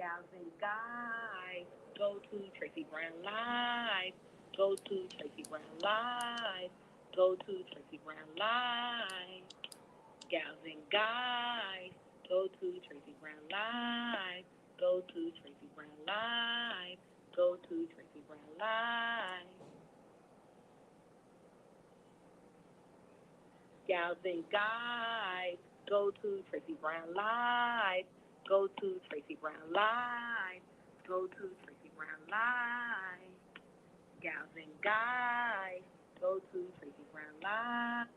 Gals and guys, go to Tracey Brown Live. Go to Tracey Brown Live. Go to Tracey Brown Live. Gals and guys, go to Tracey Brown Live. Go to Tracey Brown Live. Go to Tracey Brown Live. Gals and guys, go to Tracey Brown Live. Go to Tracey Brown Live. Go to Tracey Brown Live. Gals and guys, go to Tracey Brown Live.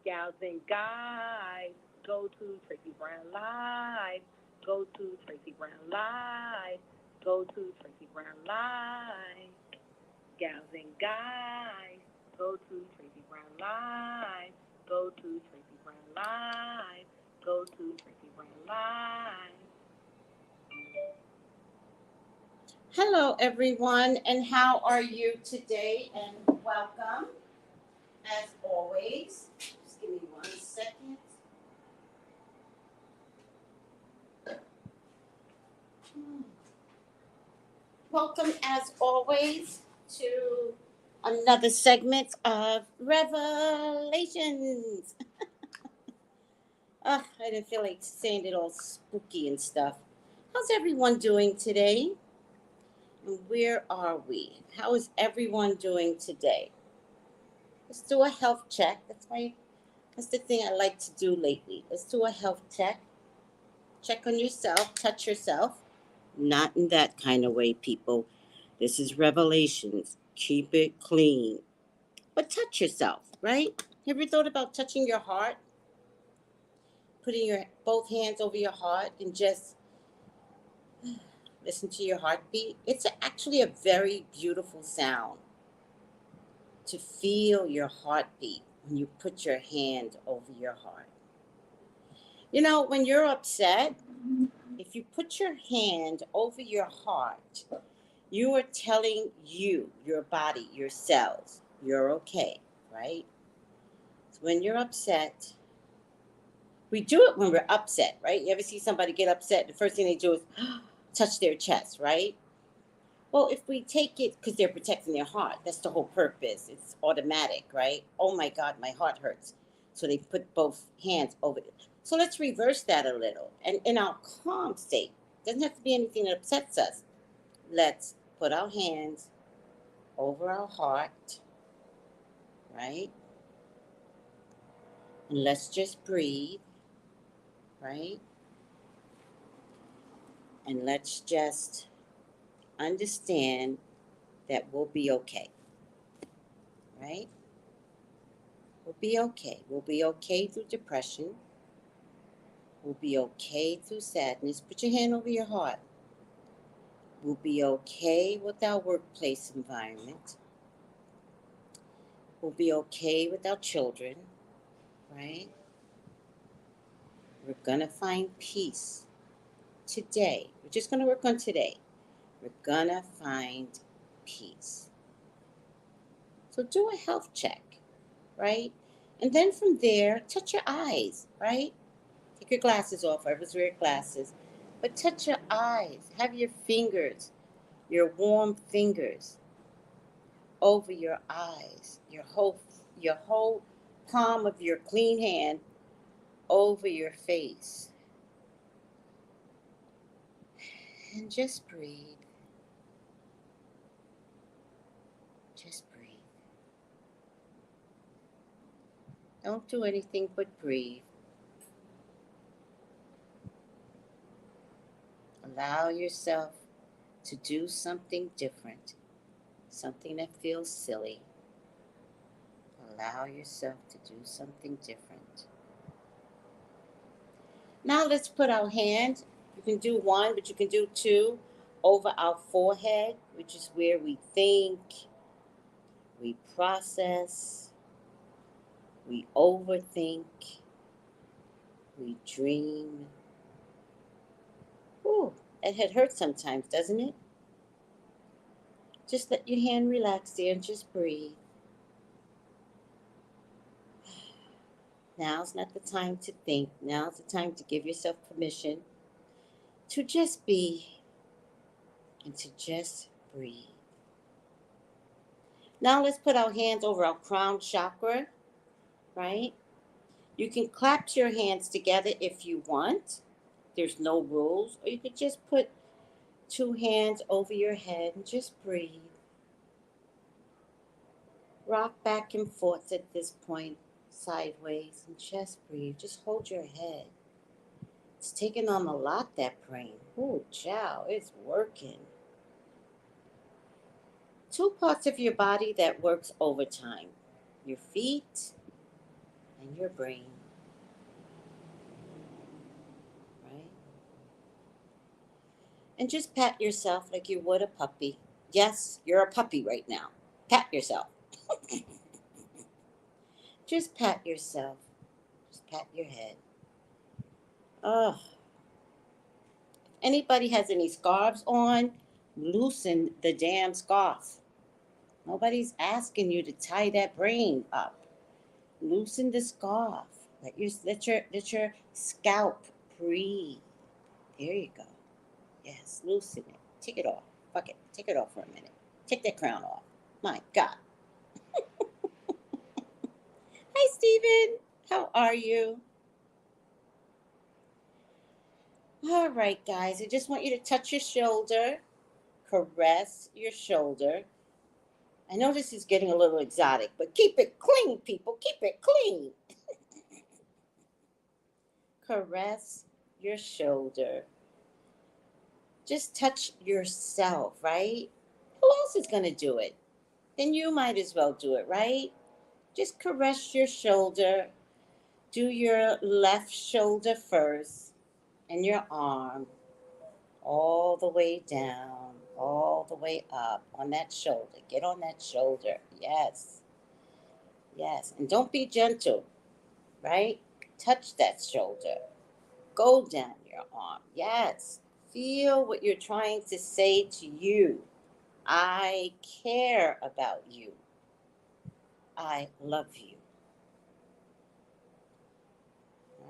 Gals and guys, go to Tracey Brown Live. Go to Tracey Brown Live. Go to Tracey Brown Live. Gals and guys, go to Tracey Brown Live. Go to Tracey Brown Live. Go to Tracey Brown Live. Hello, everyone, and how are you today? And welcome, as always. Just give me 1 second. Welcome, as always, to another segment of Revelations. I didn't feel like saying it all spooky and stuff. How's everyone doing today? And where are we? How is everyone doing today? Let's do a health check. That's the thing I like to do lately. Let's do a health check. Check on yourself, touch yourself. Not in that kind of way, people. This is Revelations. Keep it clean. But touch yourself, right? Have you thought about touching your heart? Putting your both hands over your heart and just listen to your heartbeat. It's actually a very beautiful sound to feel your heartbeat when you put your hand over your heart. You know, when you're upset, if you put your hand over your heart, you are telling you, your body, your cells, you're okay, right? So when you're upset, we do it when we're upset, right? You ever see somebody get upset? The first thing they do is touch their chest, right? Well, if we take it because they're protecting their heart, that's the whole purpose. It's automatic, right? Oh my God, my heart hurts. So they put both hands over it. So let's reverse that a little. And in our calm state, doesn't have to be anything that upsets us. Let's put our hands over our heart, right? And let's just breathe, right? And let's just understand that we'll be okay, right? We'll be okay. We'll be okay through depression. We'll be okay through sadness. Put your hand over your heart. We'll be okay with our workplace environment. We'll be okay with our children, right? We're going to find peace today. We're just going to work on today. We're going to find peace. So do a health check, right? And then from there, touch your eyes, right? Take your glasses off. I was wearing glasses. But touch your eyes. Have your fingers, your warm fingers, over your eyes. Your whole palm of your clean hand over your face. And just breathe. Just breathe. Don't do anything but breathe. Allow yourself to do something different, something that feels silly. Allow yourself to do something different. Now let's put our hand, you can do one, but you can do two, over our forehead, which is where we think, we process, we overthink, we dream. Ooh, that head hurts sometimes, doesn't it? Just let your hand relax there and just breathe. Now's not the time to think. Now's the time to give yourself permission to just be and to just breathe. Now let's put our hands over our crown chakra, right? You can clasp your hands together if you want. There's no rules. Or you could just put two hands over your head and just breathe. Rock back and forth at this point, sideways, and just breathe. Just hold your head. It's taking on a lot, that brain. Oh, chow, it's working. Two parts of your body that works overtime. Your feet and your brain. Right? And just pat yourself like you would a puppy. Yes, you're a puppy right now. Pat yourself. Just pat yourself. Just pat your head. Oh. If anybody has any scarves on, loosen the damn scarf. Nobody's asking you to tie that brain up. Loosen the scarf. Let your scalp breathe. There you go. Yes, loosen it. Take it off. Fuck it. Take it off for a minute. Take that crown off. My God. Hi, Steven. How are you? All right, guys. I just want you to touch your shoulder. Caress your shoulder. I know this is getting a little exotic, but keep it clean, people. Keep it clean. Caress your shoulder. Just touch yourself, right? Who else is going to do it? Then you might as well do it, right? Just caress your shoulder. Do your left shoulder first and your arm all the way down, all the way up on that shoulder. Get on that shoulder. Yes. Yes. And don't be gentle, right? Touch that shoulder. Go down your arm. Yes. Feel what you're trying to say to you. I care about you. I love you.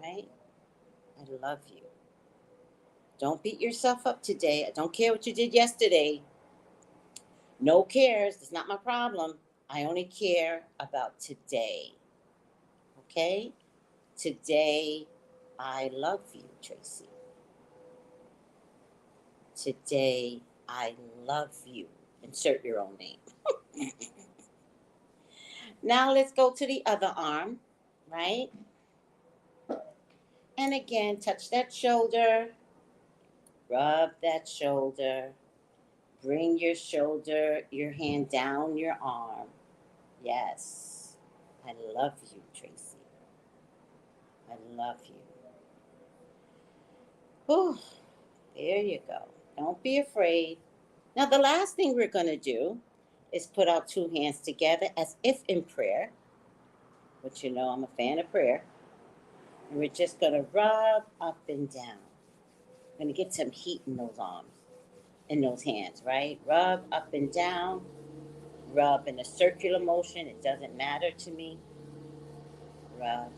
Right? I love you. Don't beat yourself up today. I don't care what you did yesterday. No cares. It's not my problem. I only care about today. Okay? Today, I love you, Tracy. Today, I love you. Insert your own name. Now let's go to the other arm, right? And again, touch that shoulder. Rub that shoulder. Bring your shoulder, your hand down your arm. Yes. I love you, Tracy. I love you. Whew. There you go. Don't be afraid. Now, the last thing we're going to do is put our two hands together as if in prayer, which you know I'm a fan of prayer. And we're just going to rub up and down. We're going to get some heat in those arms, in those hands, right? Rub up and down. Rub in a circular motion. It doesn't matter to me. Rub,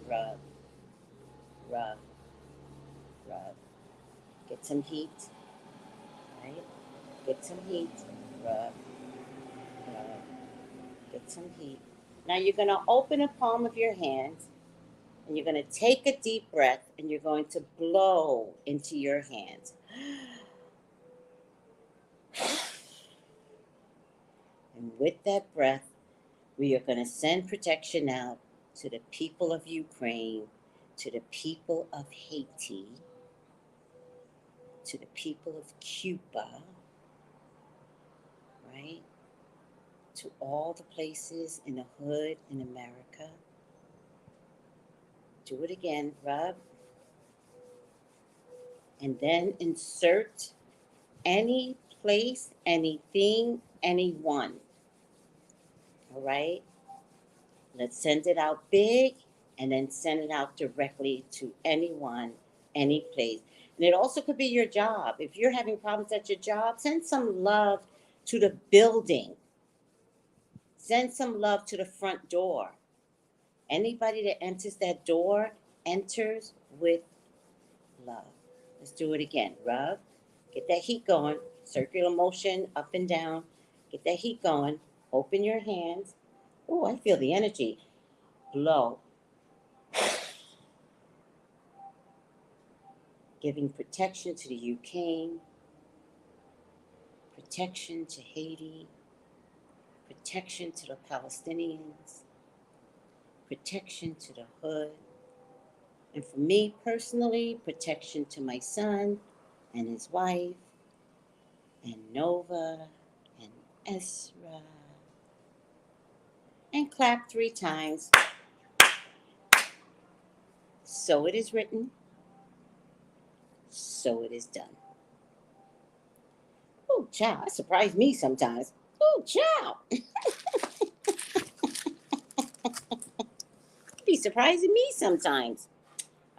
rub, rub, rub. Get some heat, right? Get some heat. Rub, rub. Get some heat. Now you're going to open the palm of your hand and you're going to take a deep breath and you're going to blow into your hands. And with that breath, we are going to send protection out to the people of Ukraine, to the people of Haiti, to the people of Cuba, right? To all the places in the hood in America. Do it again, rub. And then insert any place, anything, anyone. All right? Let's send it out big and then send it out directly to anyone, any place. And it also could be your job. If you're having problems at your job, send some love to the building. Send some love to the front door. Anybody that enters that door enters with love. Let's do it again. Rub. Get that heat going. Circular motion up and down. Get that heat going. Open your hands. Oh, I feel the energy. Blow. Giving protection to the Ukraine. Protection to Haiti. Protection to the Palestinians. Protection to the hood. And for me personally, protection to my son and his wife, and Nova, and Ezra. And clap 3 times. So it is written, so it is done. Oh, child, that surprised me sometimes. Oh, child. Be surprising me sometimes.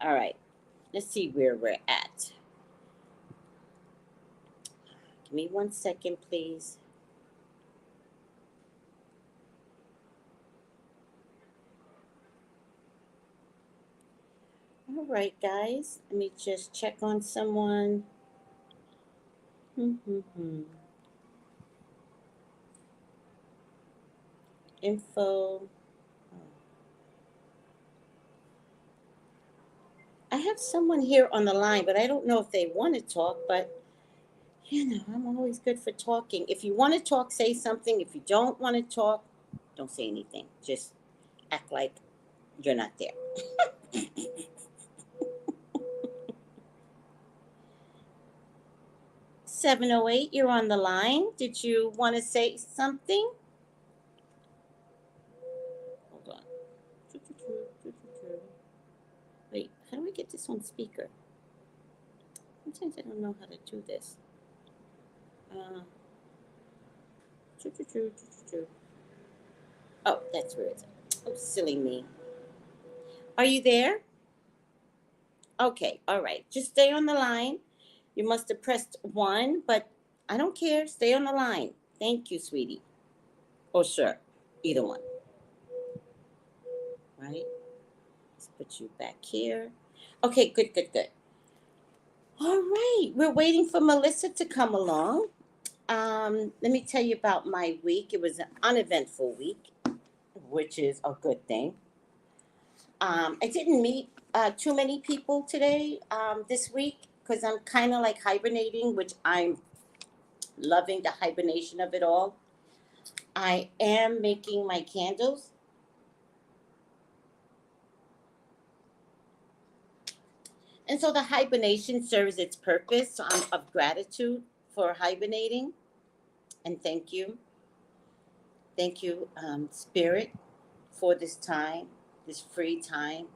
All right, let's see where we're at. Give me 1 second, please. All right, guys, let me just check on someone. Info. I have someone here on the line, but I don't know if they want to talk, but you know, I'm always good for talking. If you want to talk, say something. If you don't want to talk, don't say anything. Just act like you're not there. 708, you're on the line. Did you want to say something? Hold on. Wait, how do I get this on speaker? Sometimes I don't know how to do this. Oh, that's where it's at. Oh, silly me. Are you there? Okay, all right. Just stay on the line. You must have pressed 1, but I don't care. Stay on the line. Thank you, sweetie. Or sir. Either one. Right? Let's put you back here. Okay, good. All right. We're waiting for Melissa to come along. Let me tell you about my week. It was an uneventful week, which is a good thing. I didn't meet too many people today this week because I'm kind of like hibernating, which I'm loving the hibernation of it all. I am making my candles. And so the hibernation serves its purpose. So I'm of gratitude for hibernating. And thank you. Thank you, Spirit, for this time, this free time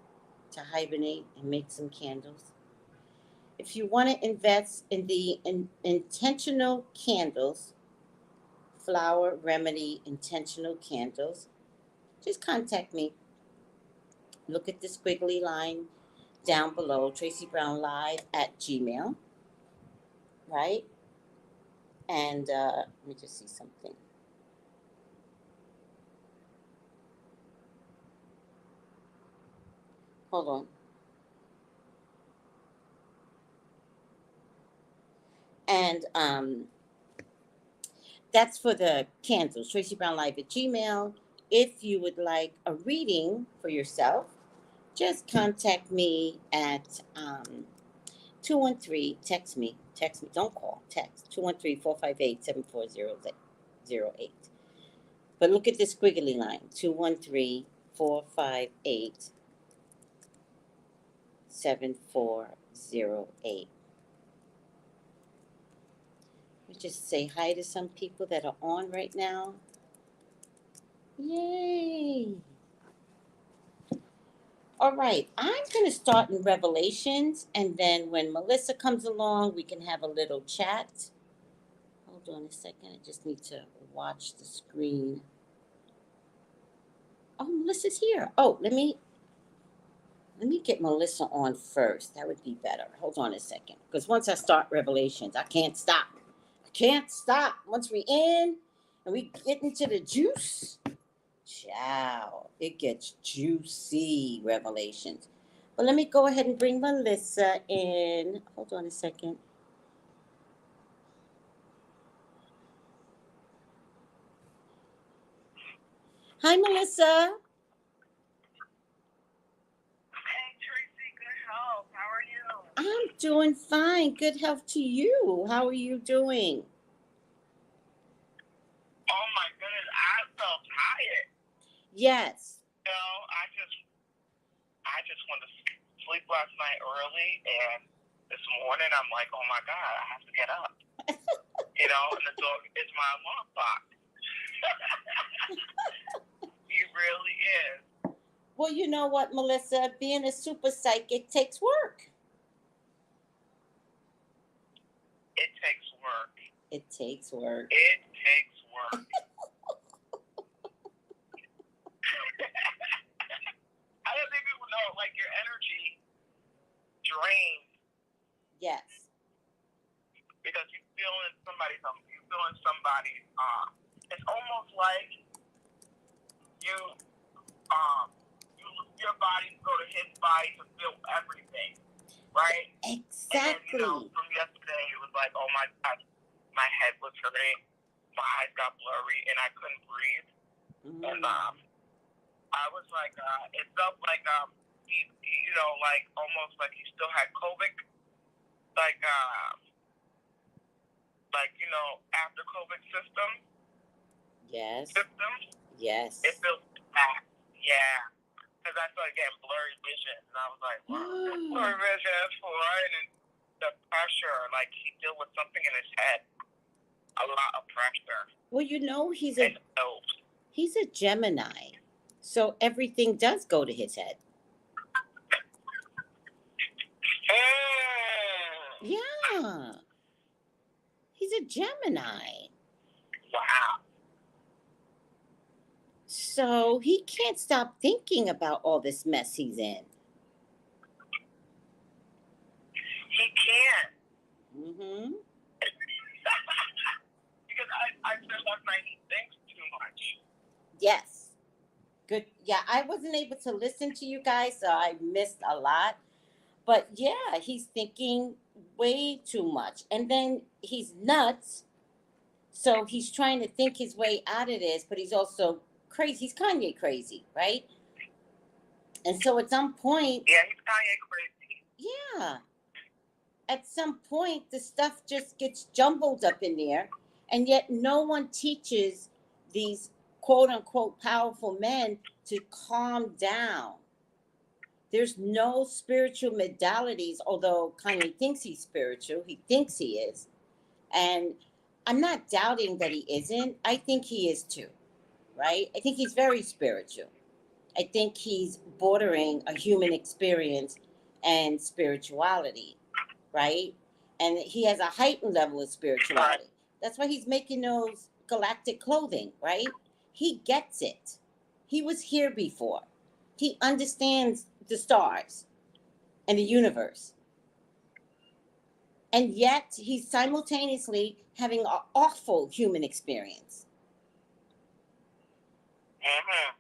to hibernate and make some candles. If you want to invest in the intentional candles, flower remedy intentional candles, just contact me. Look at the squiggly line down below, Traceybrownlive at Gmail, right? And let me just see something. Hold on. And that's for the candles, Traceybrownlive at Gmail. If you would like a reading for yourself, just contact me at 213, text me, don't call, text 213-458-7408. But look at the squiggly line, 213-458-7408. We just say hi to some people that are on right now. Yay! All right, I'm going to start in Revelations, and then when Melissa comes along, we can have a little chat. Hold on a second, I just need to watch the screen. Oh, Melissa's here. Oh, let me get Melissa on first. That would be better. Hold on a second, because once I start Revelations, I can't stop. Can't stop. Once we in and we get into the juice, ciao, it gets juicy revelations. But let me go ahead and bring Melissa in. Hold on a second. Hi, Melissa. Hey, Tracy, good health. How are you? I'm doing fine. Good health to you. How are you doing? Oh, my goodness. I felt tired. Yes. You know, I just went to sleep last night early, and this morning I'm like, oh, my God, I have to get up. You know, and the dog is my alarm clock. He really is. Well, you know what, Melissa? Being a super psychic takes work. It takes work. It takes work. It takes work. I don't think people know, like, your energy drains Yes. because you feel in somebody's, it's almost like your body go to his body to feel everything, right? Exactly. And then, from yesterday, it was like, oh my God, my head was hurting, my eyes got blurry, and I couldn't breathe. And I was like, it felt like he like almost like he still had COVID, like after COVID symptoms. Yes. Symptoms. Yes. It feels bad. Yeah. Because I started getting blurry vision, and I was like, wow, blurry vision, that's right. And the pressure, like he dealt with something in his head, a lot of pressure. Well, you know, he's a Gemini, so everything does go to his head. Yeah. He's a Gemini. Wow. So he can't stop thinking about all this mess he's in. He can't. Mm-hmm. Because I said last night he thinks too much. Yes. Good. Yeah, I wasn't able to listen to you guys, so I missed a lot. But yeah, he's thinking way too much. And then he's nuts. So he's trying to think his way out of this, but he's also crazy. He's Kanye crazy, right? And so at some point... Yeah, he's Kanye crazy. Yeah. At some point, the stuff just gets jumbled up in there. And yet no one teaches these quote-unquote powerful men to calm down. There's no spiritual modalities, although Kanye thinks he's spiritual. He thinks he is. And I'm not doubting that he isn't. I think he is too, right? I think he's very spiritual. I think he's bordering a human experience and spirituality, right? And he has a heightened level of spirituality. That's why he's making those galactic clothing, right? He gets it. He was here before. He understands the stars and the universe. And yet he's simultaneously having an awful human experience. Mm-hmm.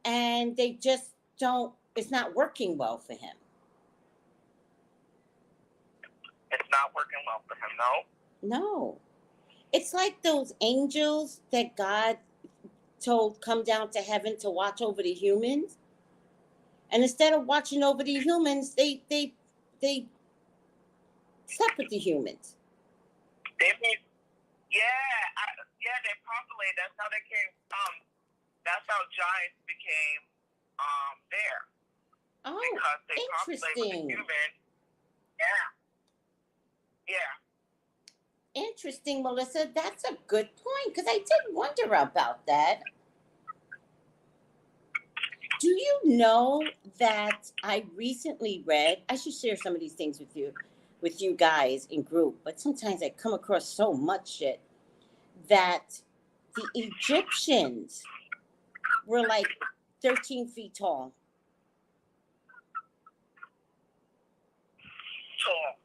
And they just don't, it's not working well for him. It's not working well for him, no? No. It's like those angels that God told come down to heaven to watch over the humans. And instead of watching over the humans, they slept with the humans. They populate. That's how they came. That's how giants became there. Oh, because they populate with the humans. Yeah. Interesting, Melissa. That's a good point, because I did wonder about that. Do you know that I recently read, I should share some of these things with you guys in group, but sometimes I come across so much shit, that the Egyptians were like 13 feet tall. Tall.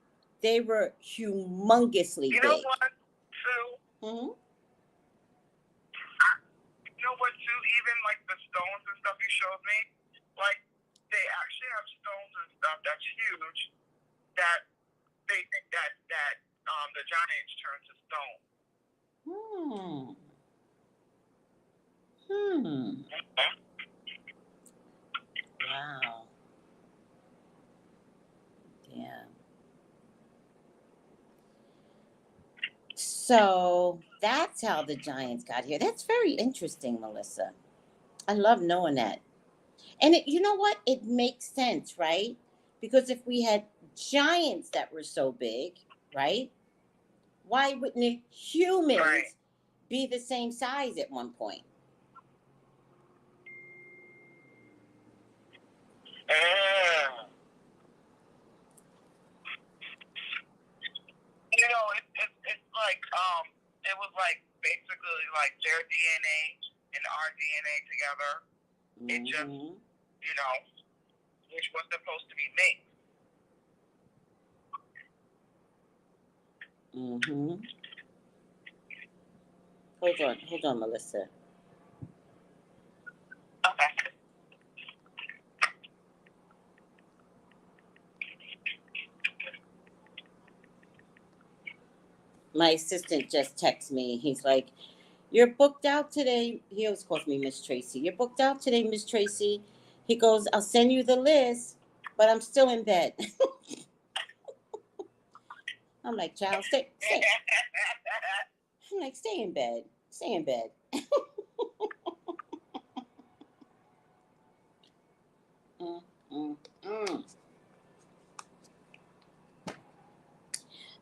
They were humongously You know big. what, too? Mm-hmm. You know what, too? Even like the stones and stuff you showed me, like they actually have stones and stuff that's huge that they think that the giants turn to stone. Wow. Yeah. So that's how the giants got here. That's very interesting, Melissa. I love knowing that. And you know what? It makes sense, right? Because if we had giants that were so big, right? Why wouldn't humans Right. be the same size at one point? You know, it's like it was like basically like their DNA and our DNA together. It just, you know, which was supposed to be made. Hold on, Melissa. Okay. My assistant just texted me. He's like, "You're booked out today." He always calls me Miss Tracy. "You're booked out today, Miss Tracy." He goes, "I'll send you the list, but I'm still in bed." I'm like, "Child, stay." I'm like, "Stay in bed. Stay in bed."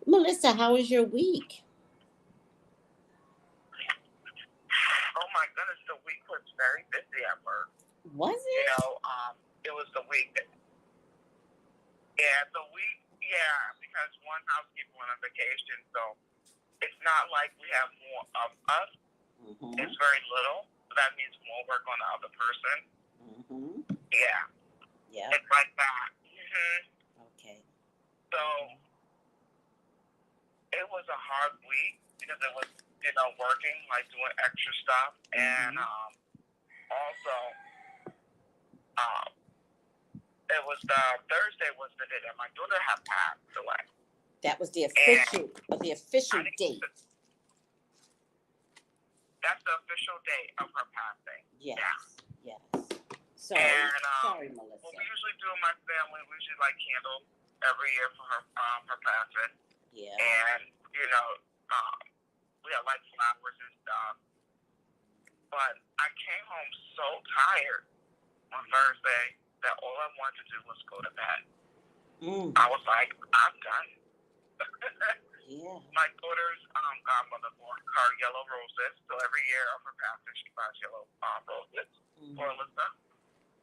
Melissa, how was your week? Oh my goodness, the week was very busy at work. Was it? You know, it was the week. Yeah, because one housekeeper went on vacation, so it's not like we have more of us. It's very little. So that means more work on the other person. Yeah. Yeah. It's like that. Okay. So it was a hard week because it was, you know, working, like doing extra stuff, and also it was Thursday was the day that my daughter had passed away. That was the official date. That's the official date of her passing. Yes. Yeah. Yes. Sorry, Melissa. What we usually do in my family, we usually light candles every year for her passing. Yeah. And you know, we have like flowers and stuff. But I came home so tired on Thursday that all I wanted to do was go to bed. I was like, I'm done. Yeah. My daughter's godmother bought her yellow roses, so every year of her passing, she buys yellow roses for Alyssa.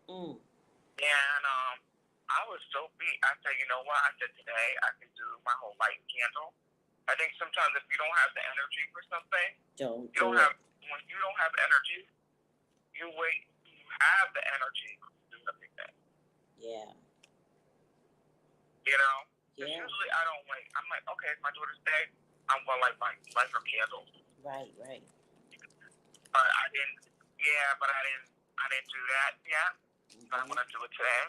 And I was so beat. I said, you know what? I said, today I can do my whole light candle. I think sometimes if you don't have the energy for something, when you don't have energy, you wait. You have the energy to do everything. Yeah. You know? Yeah. Usually I don't wait. I'm like, okay, it's my daughter's day. I'm gonna light her candles. Right. But I didn't. Yeah, but I didn't do that yet. So I'm gonna do it today.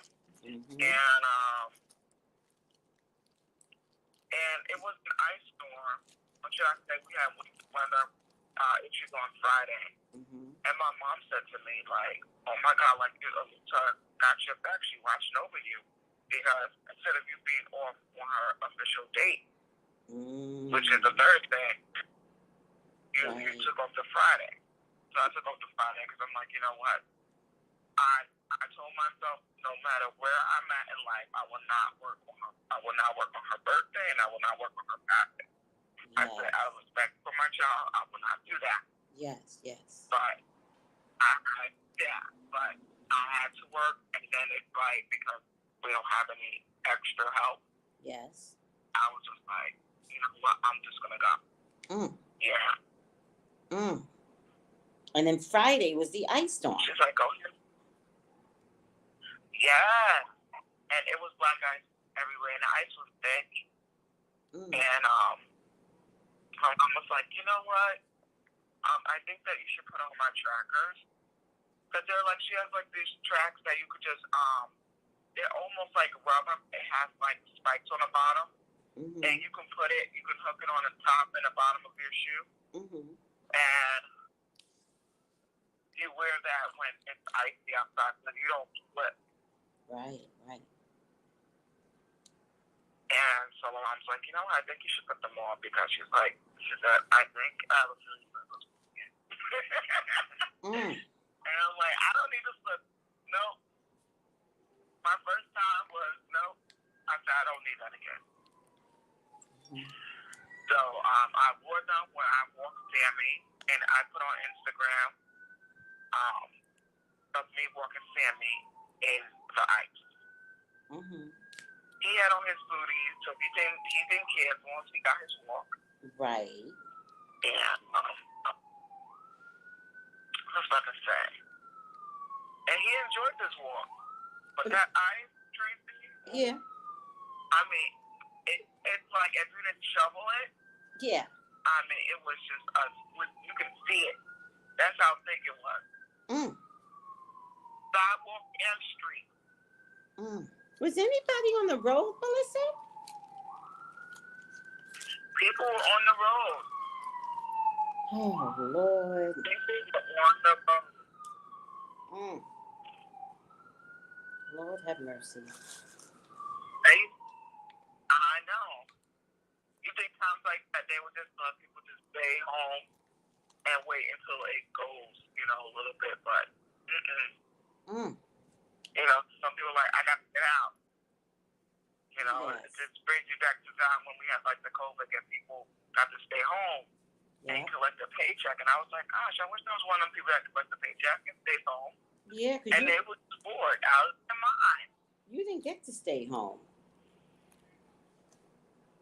And it was an ice storm. What should I say? We had weather issues on Friday. And my mom said to me, like, oh my God, like, Alita got your back. She watching over you. Because instead of you being off on her official date, which is a Thursday, you took off the Friday. So I took off the Friday because I'm like, you know what? I told myself, no matter where I'm at in life, I will not work on her. I will not work on her birthday, and I will not work on her passing. Yes. I said, out of respect for my child, I will not do that. Yes. But but I had to work, and then it's like, because we don't have any extra help. Yes. I was just like, you know what? I'm just gonna go. Yeah. And then Friday was the ice storm. She's like, go ahead. Yeah. And it was black ice everywhere, and the ice was thick. And my mom was like, you know what? I think that you should put on my trackers. Because they're like, she has like these tracks that you could just, they're almost like rubber. It has like spikes on the bottom. And you can put it, you can hook it on the top and the bottom of your shoe. And you wear that when it's icy outside so you don't slip. Right, right. And so my mom's like, you know what, I think you should put them on because she said, I think I have a feeling you're supposed to get. And I'm like, I don't need to slip. No. My first time was no. I said, I don't need that again. So I wore them when I walked Sammy, and I put on Instagram of me walking Sammy in the ice. He had on his booties, so he didn't care as long as he got his walk. Right. And what's I to say? And he enjoyed this walk. But that ice, Tracy? Yeah. I mean, it's like if you didn't shovel it. Yeah. I mean, it was just you can see it. That's how thick it was. Sidewalk and street. Was anybody on the road, Melissa? People were on the road. Oh, Lord. People were on the road. Lord have mercy. I know. You think times like that, they would just let people just stay home and wait until it goes, a little bit, but some people are like, I got to get out. It just brings you back to time when we had like the COVID and people got to stay home and collect a paycheck. And I was like, gosh, I wish there was one of them people that collect the paycheck and stay home. Yeah, and they would bored out of their mind. You didn't get to stay home.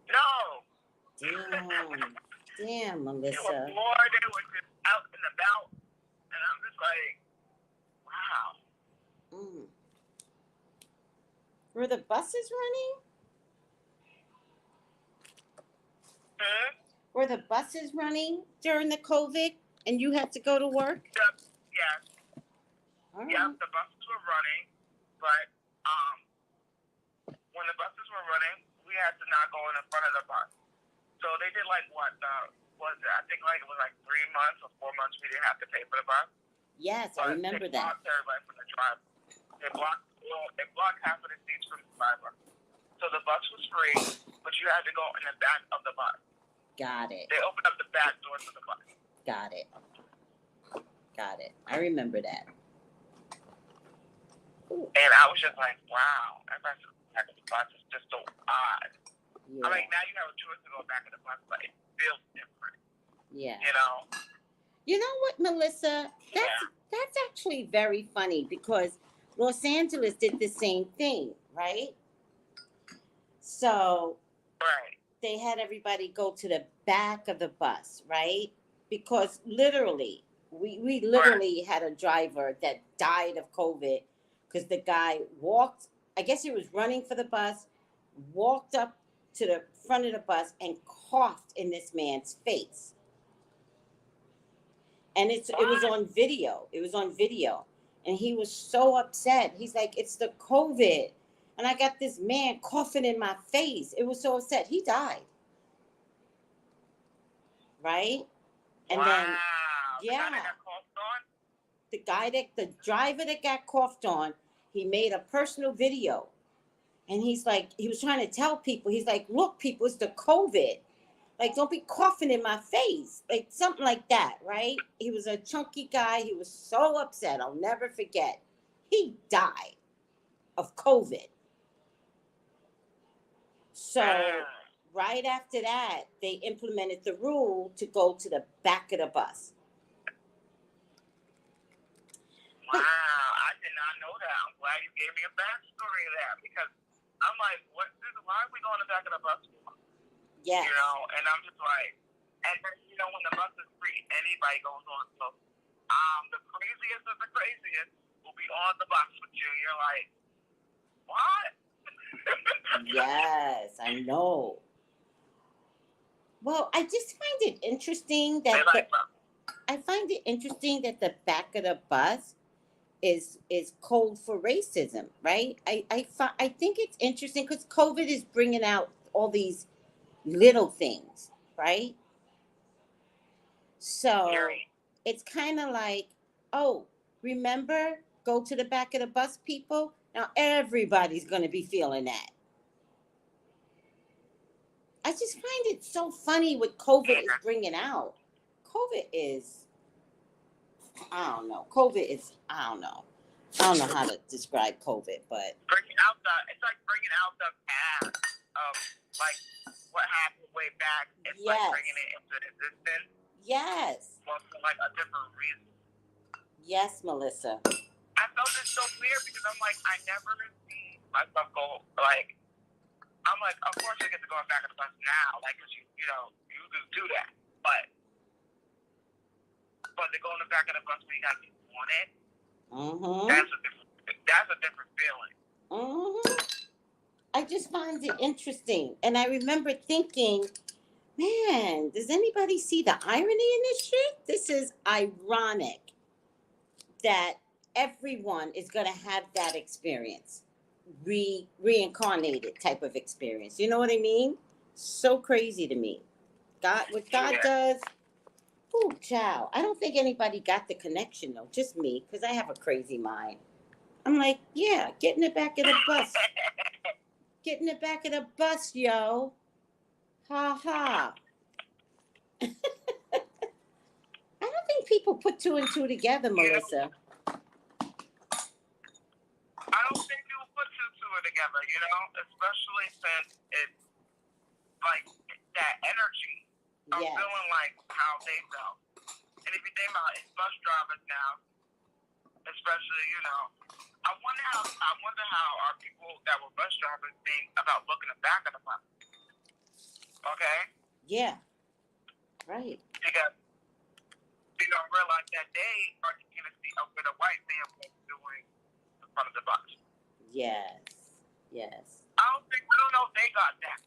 No. Damn, Melissa. They were bored. They were just out and about. And I'm just like, wow. Were the buses running? Were the buses running during the COVID and you had to go to work? Yes. All right. Yeah, the buses were running, but when the buses were running, we had to not go in the front of the bus. So they did like what? I think like it was like 3 months or 4 months we didn't have to pay for the bus. Yes, but I remember they that. blocked everybody from the driver. They blocked half of the seats from the driver. So the bus was free, but you had to go in the back of the bus. Got it. They opened up the back doors of the bus. Got it. I remember that. And I was just like, wow, everybody's back of the bus is just so odd. Yeah. I mean, now you have a choice to go back of the bus, but it feels different. Yeah. You know what, Melissa? That's actually very funny because Los Angeles did the same thing, right? So they had everybody go to the back of the bus, right? Because literally, we literally had a driver that died of COVID because the guy walked, I guess he was running for the bus, walked up to the front of the bus and coughed in this man's face. And it was on video. It was on video. And he was so upset. He's like, it's the COVID. And I got this man coughing in my face. It was so upset. He died. Right? And then, the driver that got coughed on, he made a personal video. And he's like, he was trying to tell people, he's like, look, people, it's the COVID. Like, don't be coughing in my face. Like, something like that, right? He was a chunky guy. He was so upset. I'll never forget. He died of COVID. So, right after that, they implemented the rule to go to the back of the bus. Wow, I did not know that. I'm glad you gave me a backstory of that because I'm like, why are we going to the back of the bus for? Yes. And I'm just like, and then, when the bus is free, anybody goes on. So, the craziest of the craziest will be on the bus with you. You're like, what? Yes, I know. Well, I just find it interesting that I find it interesting that the back of the bus is code for racism, right? I think it's interesting because COVID is bringing out all these little things, right? So it's kind of like, oh, remember, go to the back of the bus, people. Now everybody's going to be feeling that. I just find it so funny what COVID is bringing out. COVID is, I don't know. COVID is, I don't know. I don't know how to describe COVID, but bringing out it's like bringing out the past of like what happened way back. It's like bringing it into existence. Yes. Well, for like a different reason. Yes, Melissa. I felt it so weird because I'm like, I never see myself go like. I'm like, of course I get to go back in the bus now, like, cause you just do that, but to go in the back of the bus when you gotta be on it, that's a different feeling. I just find it interesting, and I remember thinking, man, does anybody see the irony in this shit? This is ironic that everyone is gonna have that experience. Reincarnated type of experience. You know what I mean? So crazy to me. What God does. Ooh, child. I don't think anybody got the connection though. Just me, because I have a crazy mind. I'm like, yeah, get in the back of the bus. Get in the back of the bus, yo. Ha ha. I don't think people put two and two together, Melissa. I don't think people put two together, especially since it's like that energy of feeling like how they felt. And if you think about it, it's bus drivers now, especially, I wonder how our people that were bus drivers think about looking at the back of the bus. Okay? Yeah. Right. Because they don't realize that they are going to see a bit of white family doing in front of the bus. Yes. Yes. I don't know if they got that.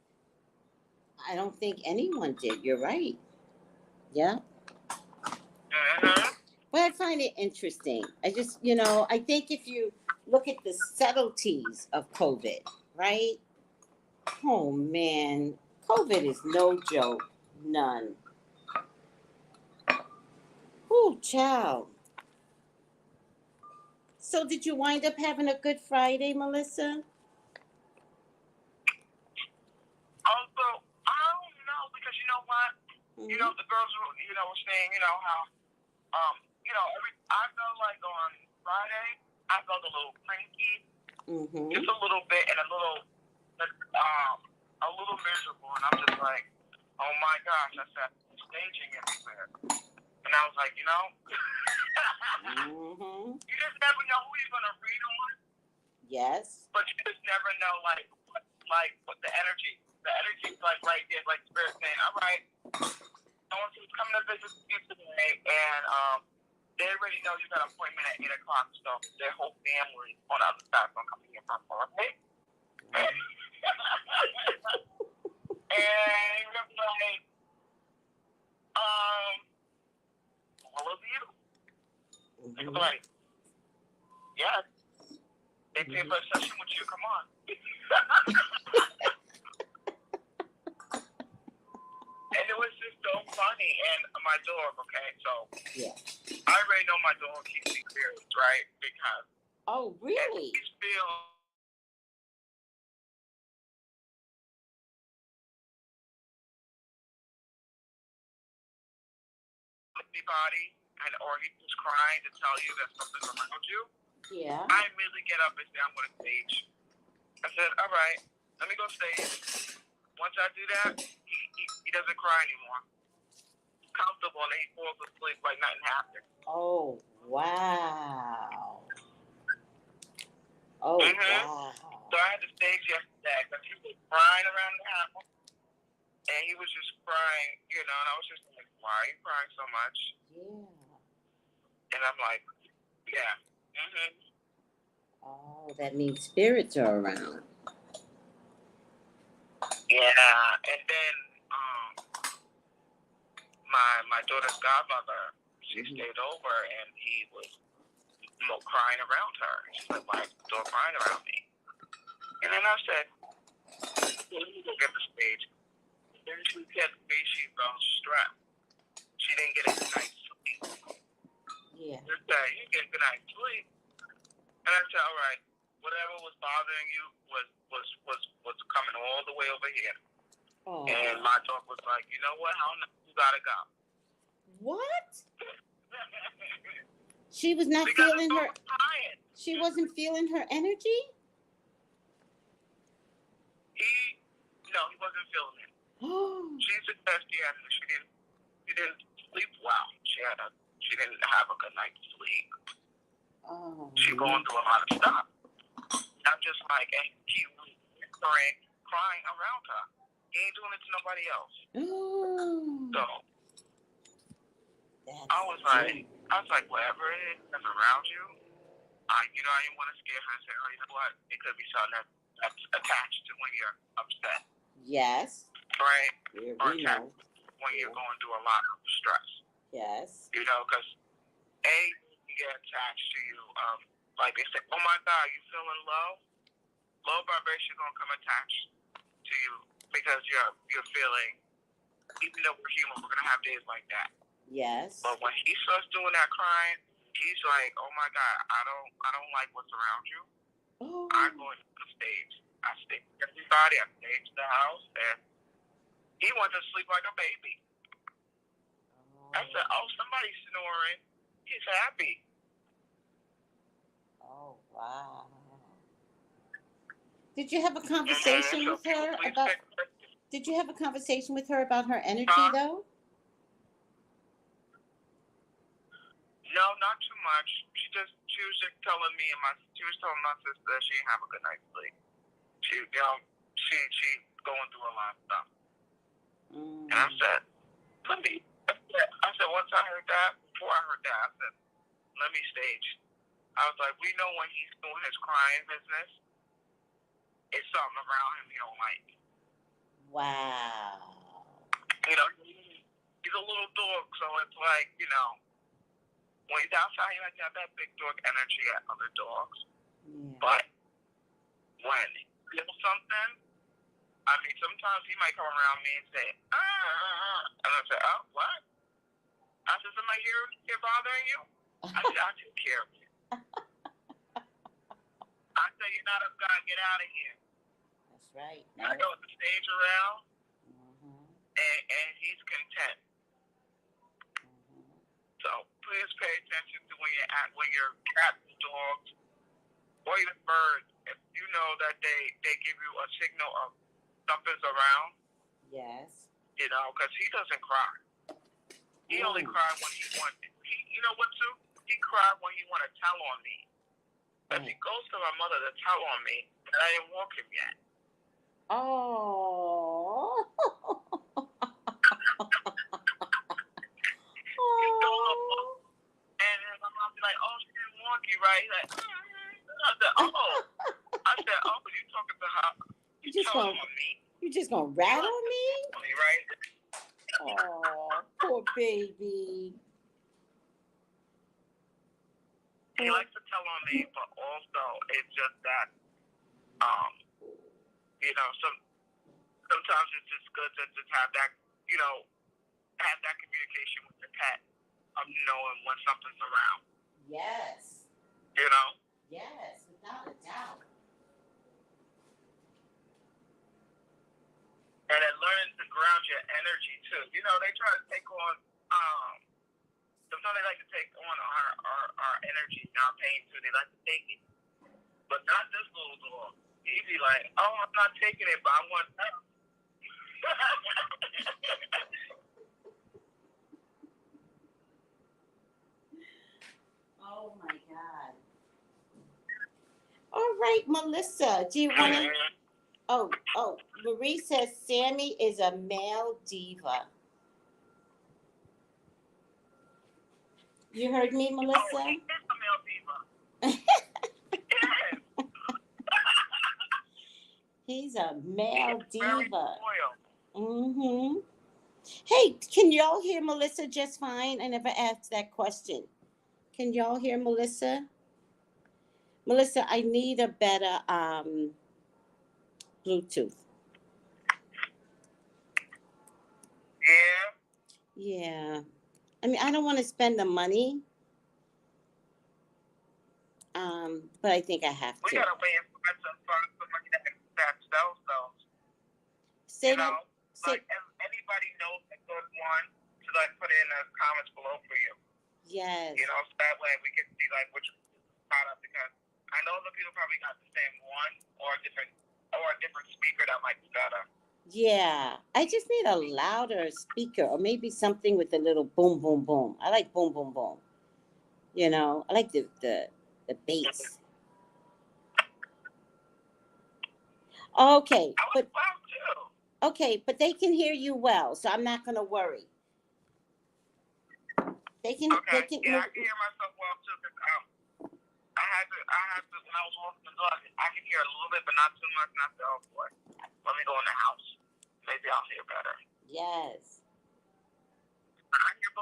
I don't think anyone did. You're right. Yeah. But I find it interesting. I just, I think if you look at the subtleties of COVID, right? Oh, man. COVID is no joke. None. Oh, child. So did you wind up having a good Friday, Melissa? Also, I don't know, because you know what? The girls were saying, how, I felt like on Friday, I felt a little cranky, just a little bit, and a little miserable, and I'm just like, oh my gosh, I said, staging everywhere. And I was like, you just never know who you're going to read on. Yes. But you just never know, what the energy is like right there, like Spirit saying, all right, someone's coming to visit you today, and they already know you got an appointment at 8 o'clock, so their whole family on the other side is going to come in here for okay? And you're like, all of you? They're like, yes. They pay for a session with you, come on. And it was just so funny. And my dog, okay, so I already know my dog keeps me clearance, right? Because really? He's feel anybody, or he was crying to tell you that something's around you. Yeah. I immediately get up and say, I'm going to stage. I said, all right, let me go stage. Once I do that, he doesn't cry anymore. He's comfortable and he falls asleep like nothing happened. Oh, wow. Oh, wow. So I had to stage yesterday because he was crying around the house. And he was just crying, and I was just like, why are you crying so much? Yeah. And I'm like, yeah. Oh, that means spirits are around. Yeah, and then my daughter's godmother, she stayed over, and he was crying around her. She's like, why is the dog crying around me? And then I said, well, let me go get the stage. Then she said to me she felt stressed. She didn't get a good night's sleep. Yeah. She said, you get a good night's sleep. And I said, all right, whatever was bothering you was coming all the way over here. Oh. And my dog was like, you know what? You gotta go. What? She was not feeling her. She wasn't feeling her energy. No, he wasn't feeling it. She suggested she didn't sleep well. She didn't have a good night's sleep. Oh. She going through a lot of stuff. I'm just like, and he was crying around her. He ain't doing it to nobody else. So I was like, whatever it is that's around you, I didn't want to scare her and say, oh, you know what? It could be something that's attached to when you're upset. Yes. Right? Yeah, or attached when you're going through a lot of stress. Yes. You know, because you get attached to you. Like they say, oh my God, you feeling low? Low vibration gonna come attached to you because you're feeling. Even though we're human, we're gonna have days like that. Yes. But when he starts doing that crying, he's like, oh my God, I don't like what's around you. Oh. I go into the stage. I stage everybody. I stage the house, and he went to sleep like a baby. I said, oh, somebody's snoring. He's happy. Oh, wow. Did you have a conversation with her about? Did you have a conversation with her about her energy though? No, not too much. She was just telling me and she was telling my sister that she didn't have a good night's sleep. She going through a lot of stuff. And I said, I said, once I heard that, before I heard that, I said, let me stage. I was like, we know when he's doing his crying business, it's something around him he don't like. Wow. You know, he's a little dog, so it's like, you know, when he's outside, he might have that big dog energy at other dogs. Yeah. But when he feels something, I mean, sometimes he might come around me and say, and I say, oh, what? I said, somebody here bothering you? I said, I'll take care of you. I said, you're not a guy, get out of here. That's right. I go with the stage around, and he's content. So please pay attention to when you're cats, dogs, or even birds. If you know that they give you a signal of something's around. Yes. You know, because he doesn't cry. He only cried when he wanted. You know what, too? He cried when he wanted to tell on me. But he goes to my mother to tell on me, and I didn't walk him yet. Oh. And then my mom be like, oh, she didn't walk you, right? He's like, I said, oh. You talking to her? You telling on me? You just gonna rattle me? Right? Oh, poor baby. He likes to tell on me, but also it's just that, you know, sometimes it's just good to just have that, you know, have that communication with the pet of knowing when something's around. Yes. You know? Yes, without a doubt. And then learning to ground your energy too. You know, they try to take on, sometimes they like to take on our energy, our pain too. They like to take it. But not this little dog. He'd be like, oh, I'm not taking it, but I want that. Oh my God. All right, Melissa, do you want to? Oh, Marie says Sammy is a male diva. You heard me, Melissa? Oh, he is a male diva. Yes. He's a male diva. Very loyal. Hey, can y'all hear Melissa just fine? I never asked that question. Can y'all hear Melissa? Melissa, I need a better Bluetooth. Yeah. Yeah. I mean, I don't want to spend the money. But I think I have We to. gotta wait and find somebody that sells those. Say you know, that. like if anybody knows a good one to like put in the comments below for you. Yes. You know, so that way we can see like which product, because I know the people probably got the same one or a different speaker that might be better. Yeah, I just need a louder speaker, or maybe something with a little boom, boom, boom. I like boom, boom, boom. You know, I like the bass. Okay, but okay, but they can hear you well, so I'm not gonna worry. They can. Okay. They can. Yeah, I can hear myself well too. Cause I had to when I was walking the dog, I could hear a little bit, but not too much. And I said, oh boy, let me go in the house. Maybe I'll hear better. Yes. I hear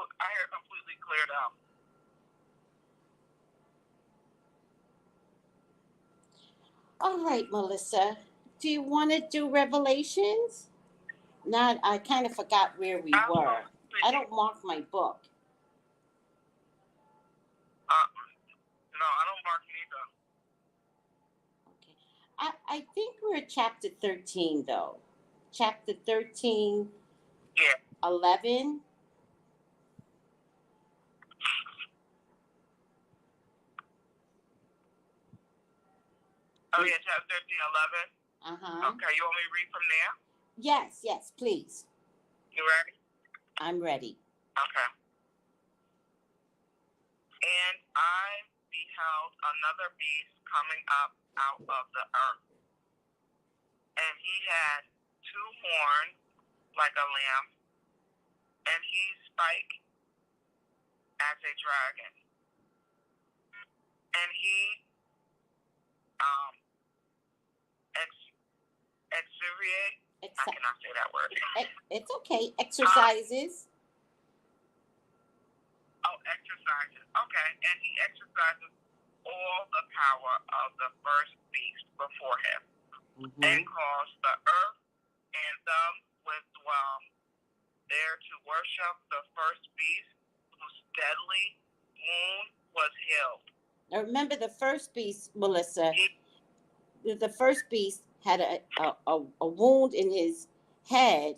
completely cleared out. All right, Melissa. Do you want to do Revelations? Not. I kind of forgot where we were. I don't mark my book. No, I don't mark neither. Okay. I think we're at chapter 13, though. Chapter 13. Yeah. 11. Oh, yeah, chapter 13, 11. Uh-huh. Okay, you want me to read from there? Yes, please. You ready? I'm ready. Okay. And I beheld another beast coming up out of the earth. And he had 2 horns like a lamb, and he spake as a dragon. And he exuriate. I cannot say that word. It's okay. Exercises. Exercises. Okay. And he exercises all the power of the first beast before him, and caused the earth and them which dwell there to worship the first beast, whose deadly wound was healed. Now remember the first beast, Melissa. The first beast had a wound in his head,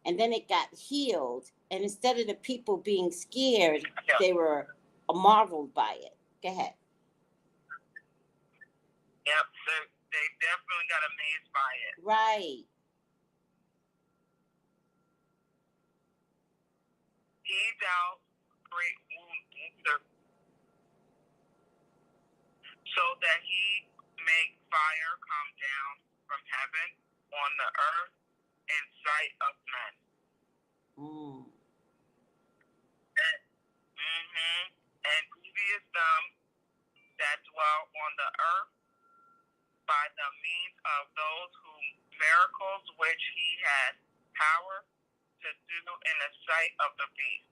and then it got healed. And instead of the people being scared, they were marveled by it. Go ahead. Yep, they definitely got amazed by it. Right. He dealt great wounds, so that he make fire come down from heaven on the earth in sight of men. And grievous them that dwell on the earth by the means of those whom miracles which he had power to do in the sight of the beast,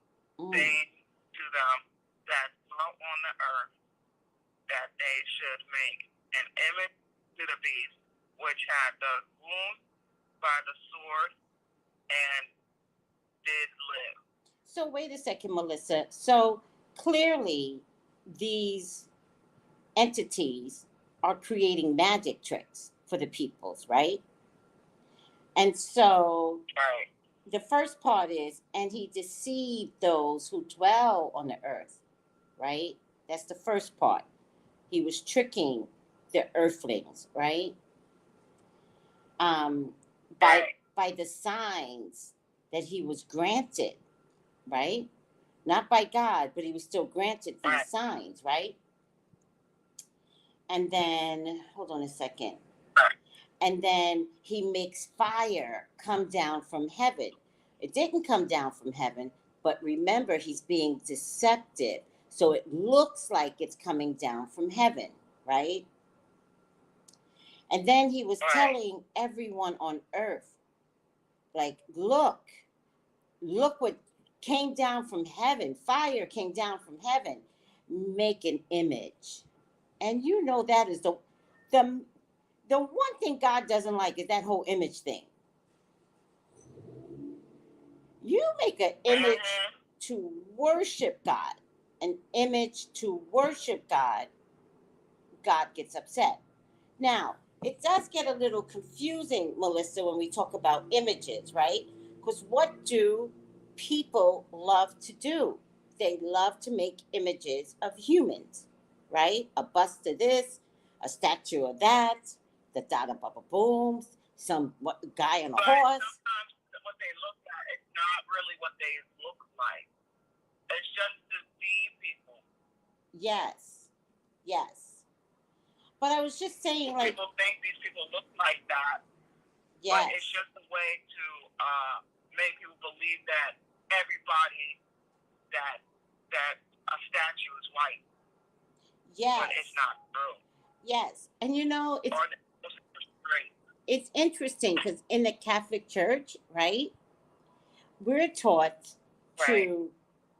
saying to them that dwell on the earth, that they should make an image to the beast, which had the wound by the sword and did live. So wait a second, Melissa. So clearly these entities are creating magic tricks for the peoples, right? And so the first part is, and he deceived those who dwell on the earth, right? That's the first part. He was tricking the earthlings, right? By the signs that he was granted, right? Not by God, but he was still granted these signs, right? And then, hold on a second. And then he makes fire come down from heaven. It didn't come down from heaven, but remember, he's being deceptive. So it looks like it's coming down from heaven, right? And then he was telling everyone on earth, like, look, look what came down from heaven. Fire came down from heaven. Make an image. And you know that is the one thing God doesn't like is that whole image thing. You make an image to worship God, an image to worship God, God gets upset. Now, it does get a little confusing, Melissa, when we talk about images, right? Because what do people love to do? They love to make images of humans, right? A bust of this, a statue of that, the Dada Baba Booms, some guy on a horse. Sometimes what they look at is not really what they look like. It's just to deceive people. Yes, yes. But I was just saying, like, people think these people look like that. Yes. But it's just a way to make people believe that everybody that a statue is white. Yes. But it's not true. Yes. And it's interesting because in the Catholic Church, right, we're taught to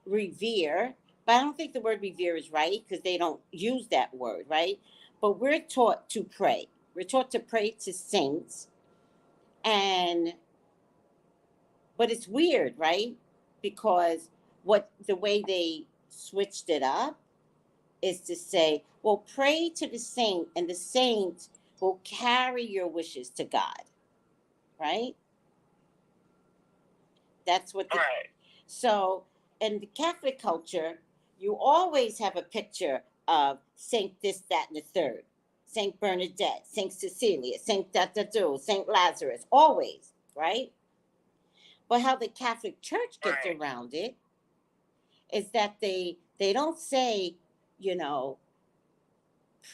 revere, but I don't think the word revere is right because they don't use that word, right? But we're taught to pray. We're taught to pray to saints. But it's weird, right? Because the way they switched it up is to say, well, pray to the saint, and the saint will carry your wishes to God, right? That's what So in the Catholic culture, you always have a picture of Saint this, that, and the third. Saint Bernadette, Saint Cecilia, Saint Datadu, Saint Lazarus, always, right? But how the Catholic Church gets around it is that they don't say,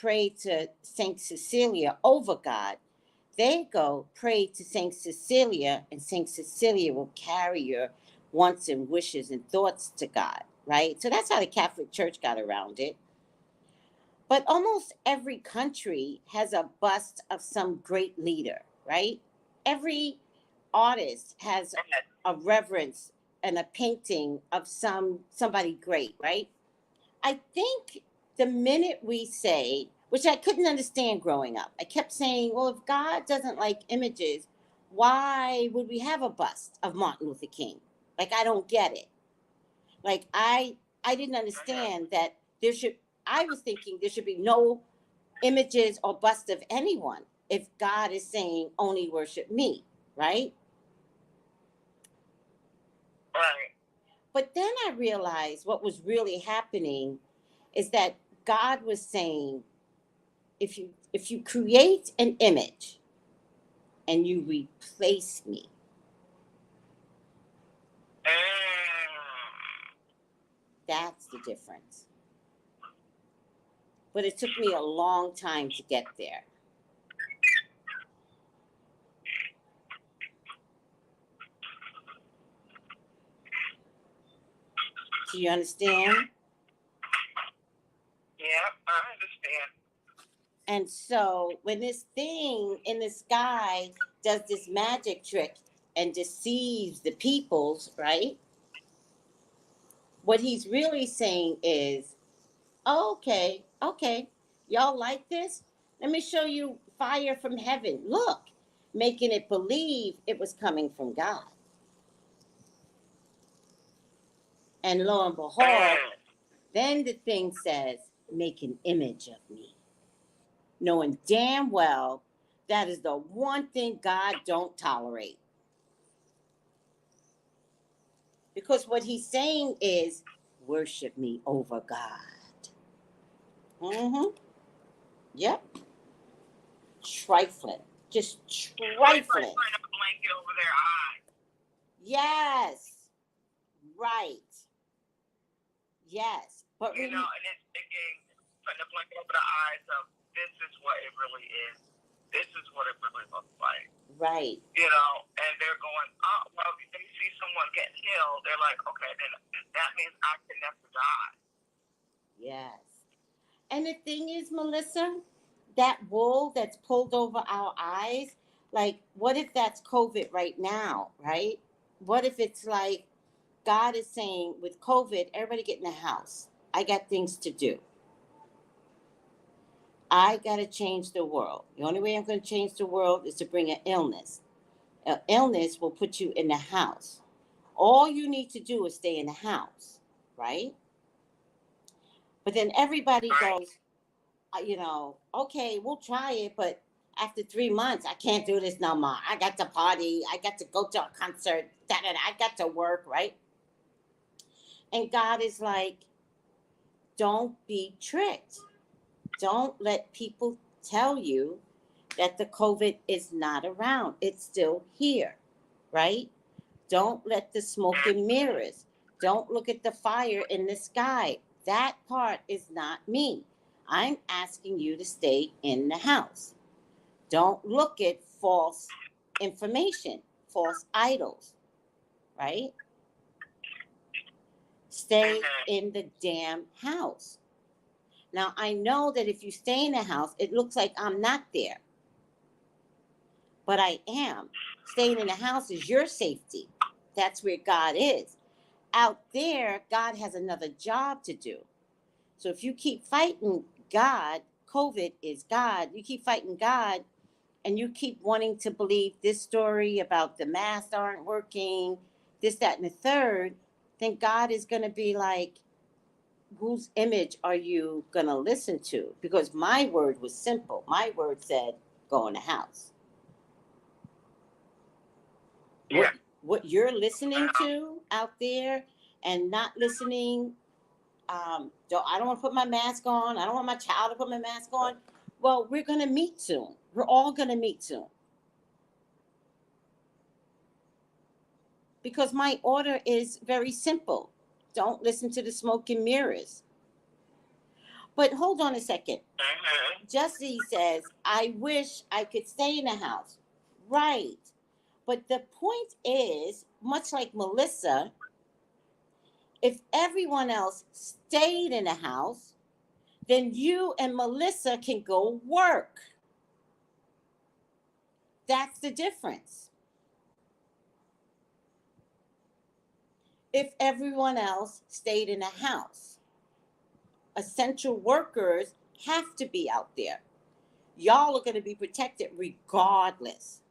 pray to Saint Cecilia over God. They go pray to Saint Cecilia, and Saint Cecilia will carry your wants and wishes and thoughts to God, right? So that's how the Catholic Church got around it. But almost every country has a bust of some great leader, right? Every artist has a reverence and a painting of somebody great, right? I think the minute we say, which I couldn't understand growing up, I kept saying, well, if God doesn't like images, why would we have a bust of Martin Luther King? Like, I don't get it. Like, I didn't understand that I was thinking there should be no images or bust of anyone if God is saying only worship me, right? Right. But then I realized what was really happening is that God was saying, if you create an image and you replace me, that's the difference. But it took me a long time to get there. Do you understand? Yeah, I understand. And so when this thing in the sky does this magic trick and deceives the peoples, right? What he's really saying is, okay, y'all like this? Let me show you fire from heaven. Look, making it believe it was coming from God. And lo and behold, then the thing says, make an image of me. Knowing damn well that is the one thing God don't tolerate. Because what he's saying is, worship me over God. Mm-hmm. Yep. Trifling. Just trifling. Like putting a blanket over their eyes. Yes. Right. Yes. But and it's thinking, putting a blanket over the eyes of, this is what it really is. This is what it really looks like. Right. And they're going, oh, well, if they see someone getting healed, they're like, okay, then that means I can never die. Yes. And the thing is, Melissa, that wool that's pulled over our eyes, like, what if that's COVID right now, right? What if it's like God is saying with COVID, everybody get in the house. I got things to do. I got to change the world. The only way I'm going to change the world is to bring an illness. An illness will put you in the house. All you need to do is stay in the house, right? But then everybody goes, okay, we'll try it, but after 3 months, I can't do this no more. I got to party. I got to go to a concert. I got to work, right? And God is like, don't be tricked. Don't let people tell you that the COVID is not around. It's still here, right? Don't let the smoke and mirrors. Don't look at the fire in the sky. That part is not me. I'm asking you to stay in the house. Don't look at false information, false idols, right? Stay in the damn house. Now, I know that if you stay in the house, it looks like I'm not there. But I am. Staying in the house is your safety. That's where God is. Out there, God has another job to do. So if you keep fighting God, COVID is God. You keep fighting God, and you keep wanting to believe this story about the masks aren't working, this, that, and the third, then God is going to be like, whose image are you going to listen to? Because my word was simple. My word said, go in the house. Yeah. What you're listening to out there and not listening, I don't want to put my mask on. I don't want my child to put my mask on. Well, we're going to meet soon. We're all going to meet soon. Because my order is very simple. Don't listen to the smoke and mirrors. But hold on a second. Jessie says, I wish I could stay in the house. Right. But the point is, much like Melissa, if everyone else stayed in the house, then you and Melissa can go work. That's the difference. If everyone else stayed in the house, essential workers have to be out there. Y'all are going to be protected regardless.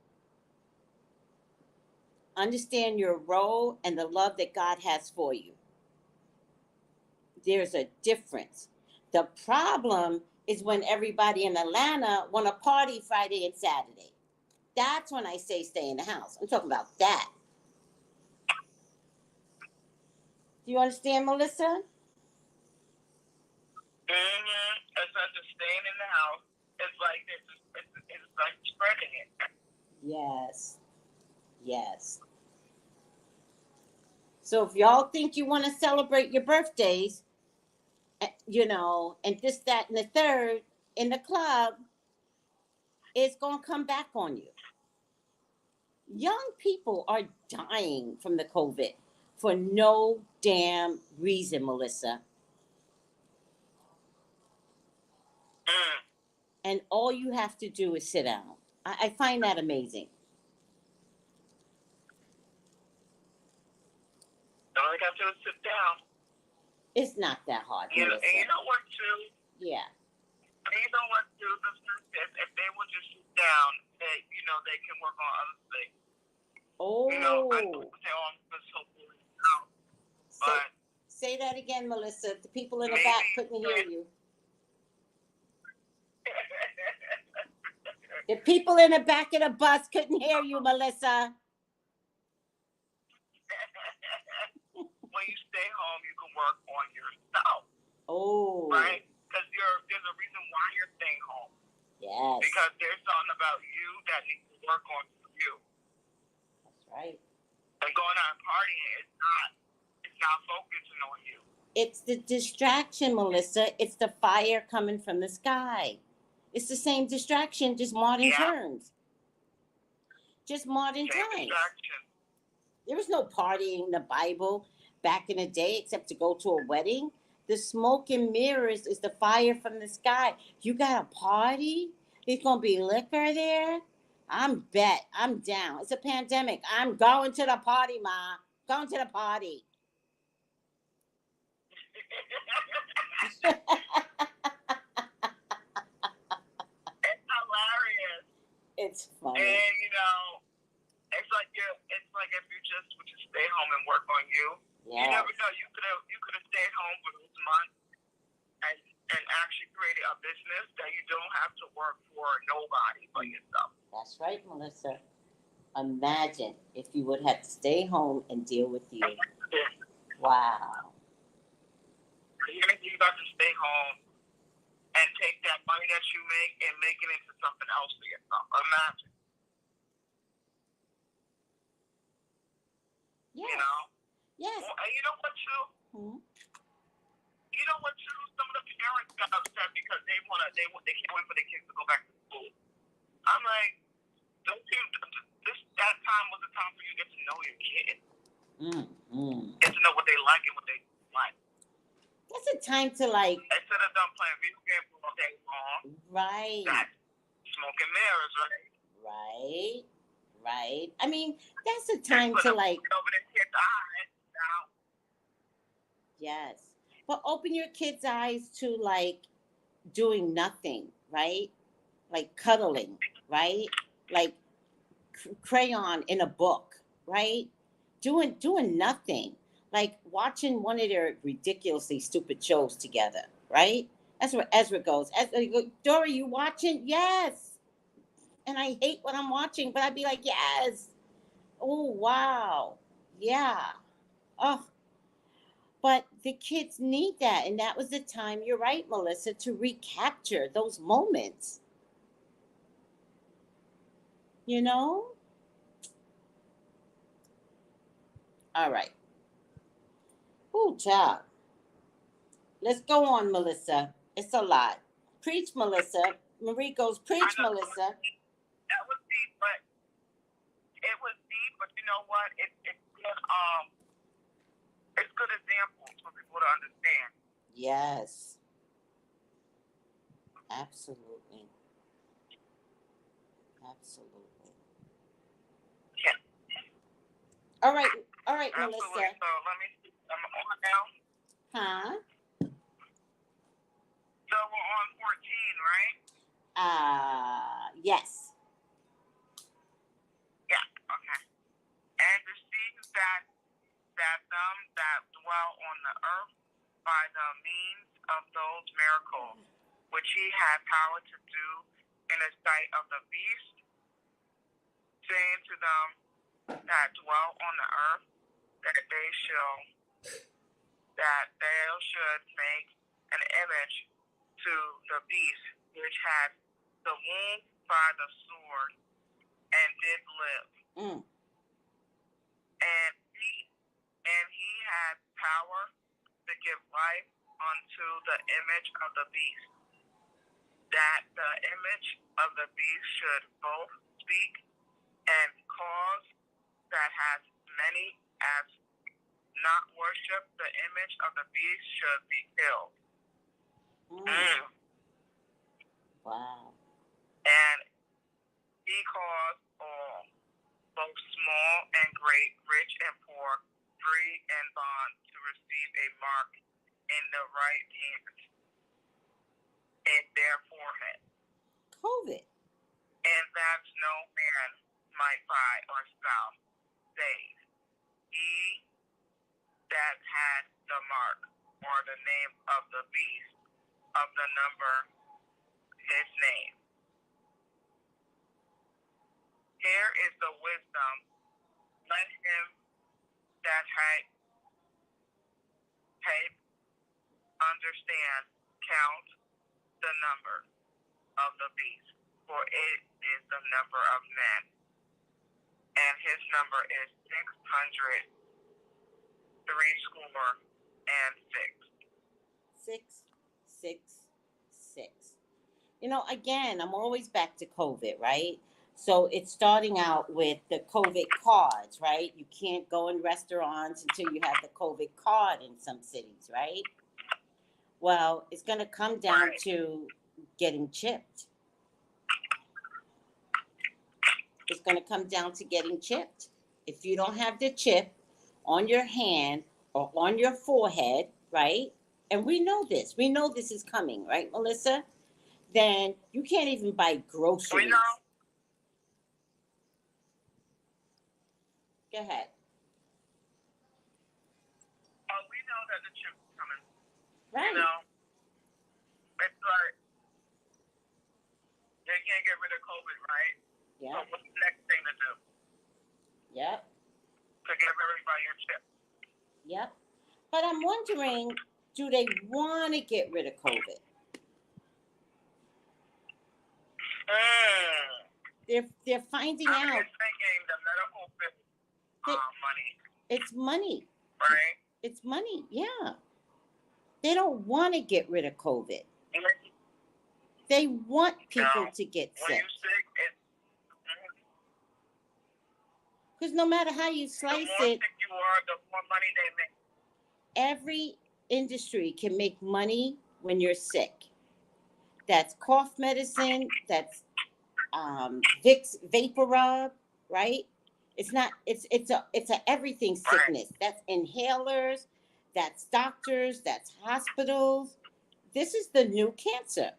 Understand your role and the love that God has for you. There's a difference. The problem is when everybody in Atlanta want to party Friday and Saturday. That's when I say stay in the house. I'm talking about that. Do you understand, Melissa? It's not just staying in the house. It's like it's like spreading it. Yes. Yes. So if y'all think you want to celebrate your birthdays, and this, that, and the third in the club, it's going to come back on you. Young people are dying from the COVID for no damn reason, Melissa. And all you have to do is sit down. I find that amazing. All I got to do is sit down. It's not that hard, Melissa. And you know what, too? Yeah. And you know what, too? If they will just sit down, they can work on other things. Oh. I would say, I'm just hopefully out. But say that again, Melissa. The people in the back couldn't hear you. The people in the back of the bus couldn't hear you, Melissa. When you stay home, you can work on yourself. Oh. Right? Because there's a reason why you're staying home. Yes. Because there's something about you that needs to work on you. That's right. And going out and partying, it's not focusing on you. It's the distraction, Melissa. It's the fire coming from the sky. It's the same distraction, just modern terms. Just modern times. There was no partying in the Bible back in the day except to go to a wedding. The smoke and mirrors is the fire from the sky. You got a party? There's going to be liquor there? I'm down. It's a pandemic. I'm going to the party, Ma. Going to the party. It's hilarious. It's funny. And you know, it's like if you just would just stay home and work on you. Yes. You never know. You could have stayed home for this month and actually created a business that you don't have to work for nobody but yourself. That's right, Melissa. Imagine if you would have to stay home and deal with you. Wow. You got to stay home and take that money that you make and make it into something else for yourself. Imagine. Yes. You know? Yes. Well, and you know what, too? Mm-hmm. You know what, too? Some of the parents got upset because they can't wait for their kids to go back to school. I'm like, that time was the time for you to get to know your kids. Mm-hmm. Get to know what they like and what they like. That's a time to like. Instead of them playing video games all day long. Right. That's smoking mirrors, right? Right. Right. I mean, that's a time to like. Over the kids' eyes now. Yes. But open your kids' eyes to like doing nothing, right? Like cuddling, right? Like crayon in a book, right? Doing nothing. Like watching one of their ridiculously stupid shows together, right? That's where Ezra goes. Dora, you watching? Yes. And I hate what I'm watching, but I'd be like, yes. Oh, wow. Yeah. Oh. But the kids need that. And that was the time, you're right, Melissa, to recapture those moments. You know? All right. Ooh, child. Let's go on, Melissa. It's a lot. Preach, Melissa. Marie goes, preach, Melissa. That was deep, but it was deep. But you know what? It's good examples for people to understand. Yes. Absolutely. Absolutely. Yeah. All right, Absolutely. Melissa. So let me see. I'm on now. Huh? So we're on 14, right? Yes. Yeah. Okay. And the seeds that them that dwell on the earth by the means of those miracles, which he had power to do in the sight of the beast, saying to them that dwell on the earth that they should make an image to the beast which had the wound by the sword and did live. Mm. And he had power to give life unto the image of the beast, that the image of the beast should both speak and cause that has many as not worship the image of the beast should be killed. Wow. And he caused all, both small and great, rich and poor, free and bond, to receive a mark in the right hand, in their forehead. COVID. And that no man might buy or sell, save he that had the mark or the name of the beast of the number his name. Here is the wisdom. Let him that hath understand count the number of the beast, for it is the number of men, and his number is 666. 666. You know, again, I'm always back to COVID, right? So it's starting out with the COVID cards, right? You can't go in restaurants until you have the COVID card in some cities, right? Well, it's going to come down to getting chipped. It's going to come down to getting chipped. If you don't have the chip on your hand or on your forehead, right? and we know this is coming, right, Melissa? Then you can't even buy groceries. We know. Go ahead. Oh, we know that the chip is coming. Right. You know, it's like they can't get rid of COVID, right? Yeah. So what's the next thing to do? Yep. To give everybody a chip. Yep. But I'm wondering, do they want to get rid of COVID? They're finding out. It's making the medical money. It's money. Right? It's money, yeah. They don't want to get rid of COVID. They want people to get sick. When you're sick, because no matter how you slice the more it, sick you are, the more money they make. Every industry can make money when you're sick. That's cough medicine, that's Vicks Vapor Rub, right? It's a everything sickness. That's inhalers, that's doctors, that's hospitals. This is the new cancer.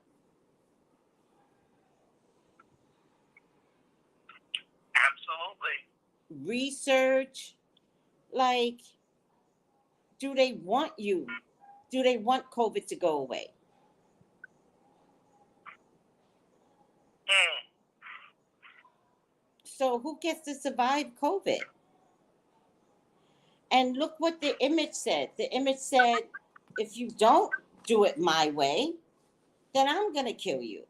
Absolutely. Research, like, do they want COVID to go away? So who gets to survive COVID? And look what the image said. The image said, if you don't do it my way, then I'm going to kill you.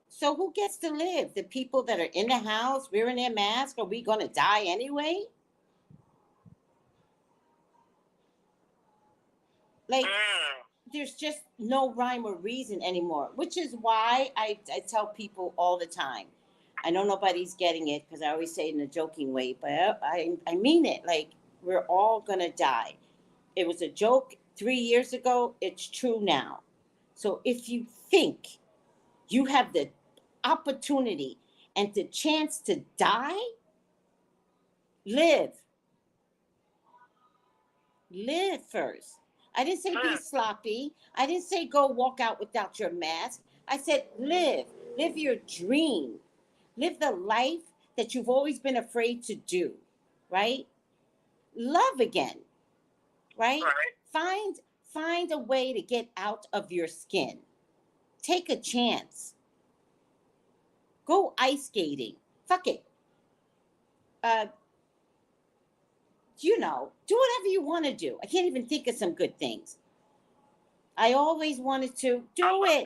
So who gets to live? The people that are in the house wearing their mask? Are we going to die anyway? Like, there's just no rhyme or reason anymore, which is why I tell people all the time. I know nobody's getting it because I always say it in a joking way, but I mean it. Like, we're all going to die. It was a joke 3 years ago. It's true now. So if you think you have the opportunity and the chance to die, live. Live first. I didn't say be sloppy. I didn't say go walk out without your mask. I said live. Live your dream. Live the life that you've always been afraid to do, right? Love again, right? Find a way to get out of your skin. Take a chance. Go ice skating. Fuck it. Do whatever you want to do. I can't even think of some good things. I always wanted to do it.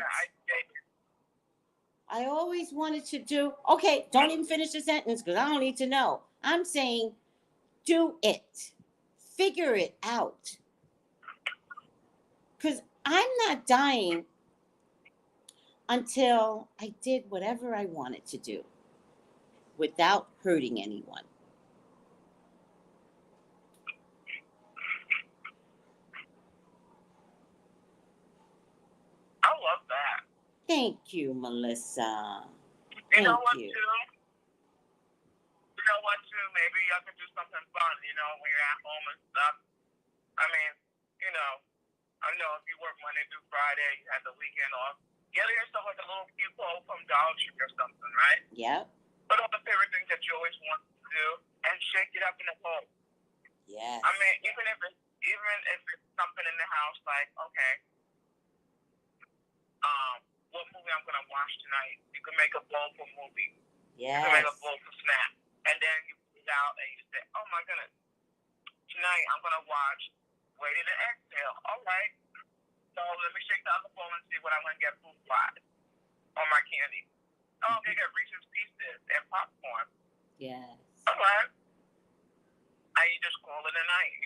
I always wanted to do. Okay, don't even finish the sentence because I don't need to know. I'm saying do it. Figure it out. Because I'm not dying until I did whatever I wanted to do without hurting anyone. I love that. Thank you, Melissa. You know what, too? Maybe y'all could do something fun, when you're at home and stuff. I mean, I know if you work Monday through Friday, you have the weekend off. Get yourself like a little cute bowl from Dollar Tree or something, right? Yep. Put all the favorite things that you always want to do and shake it up in the bowl. Yes. I mean, even if it's something in the house, like, okay, what movie I'm gonna watch tonight? You can make a bowl for movie. Yes. You can make a bowl for snack, and then you put it out and you say, "Oh my goodness, tonight I'm gonna watch Waiting to Exhale." All right. So let me shake the other bowl and see what I'm gonna get food-wise on my candy. Oh, okay, get Reese's Pieces and popcorn. Yes. All right. And you just call it a night,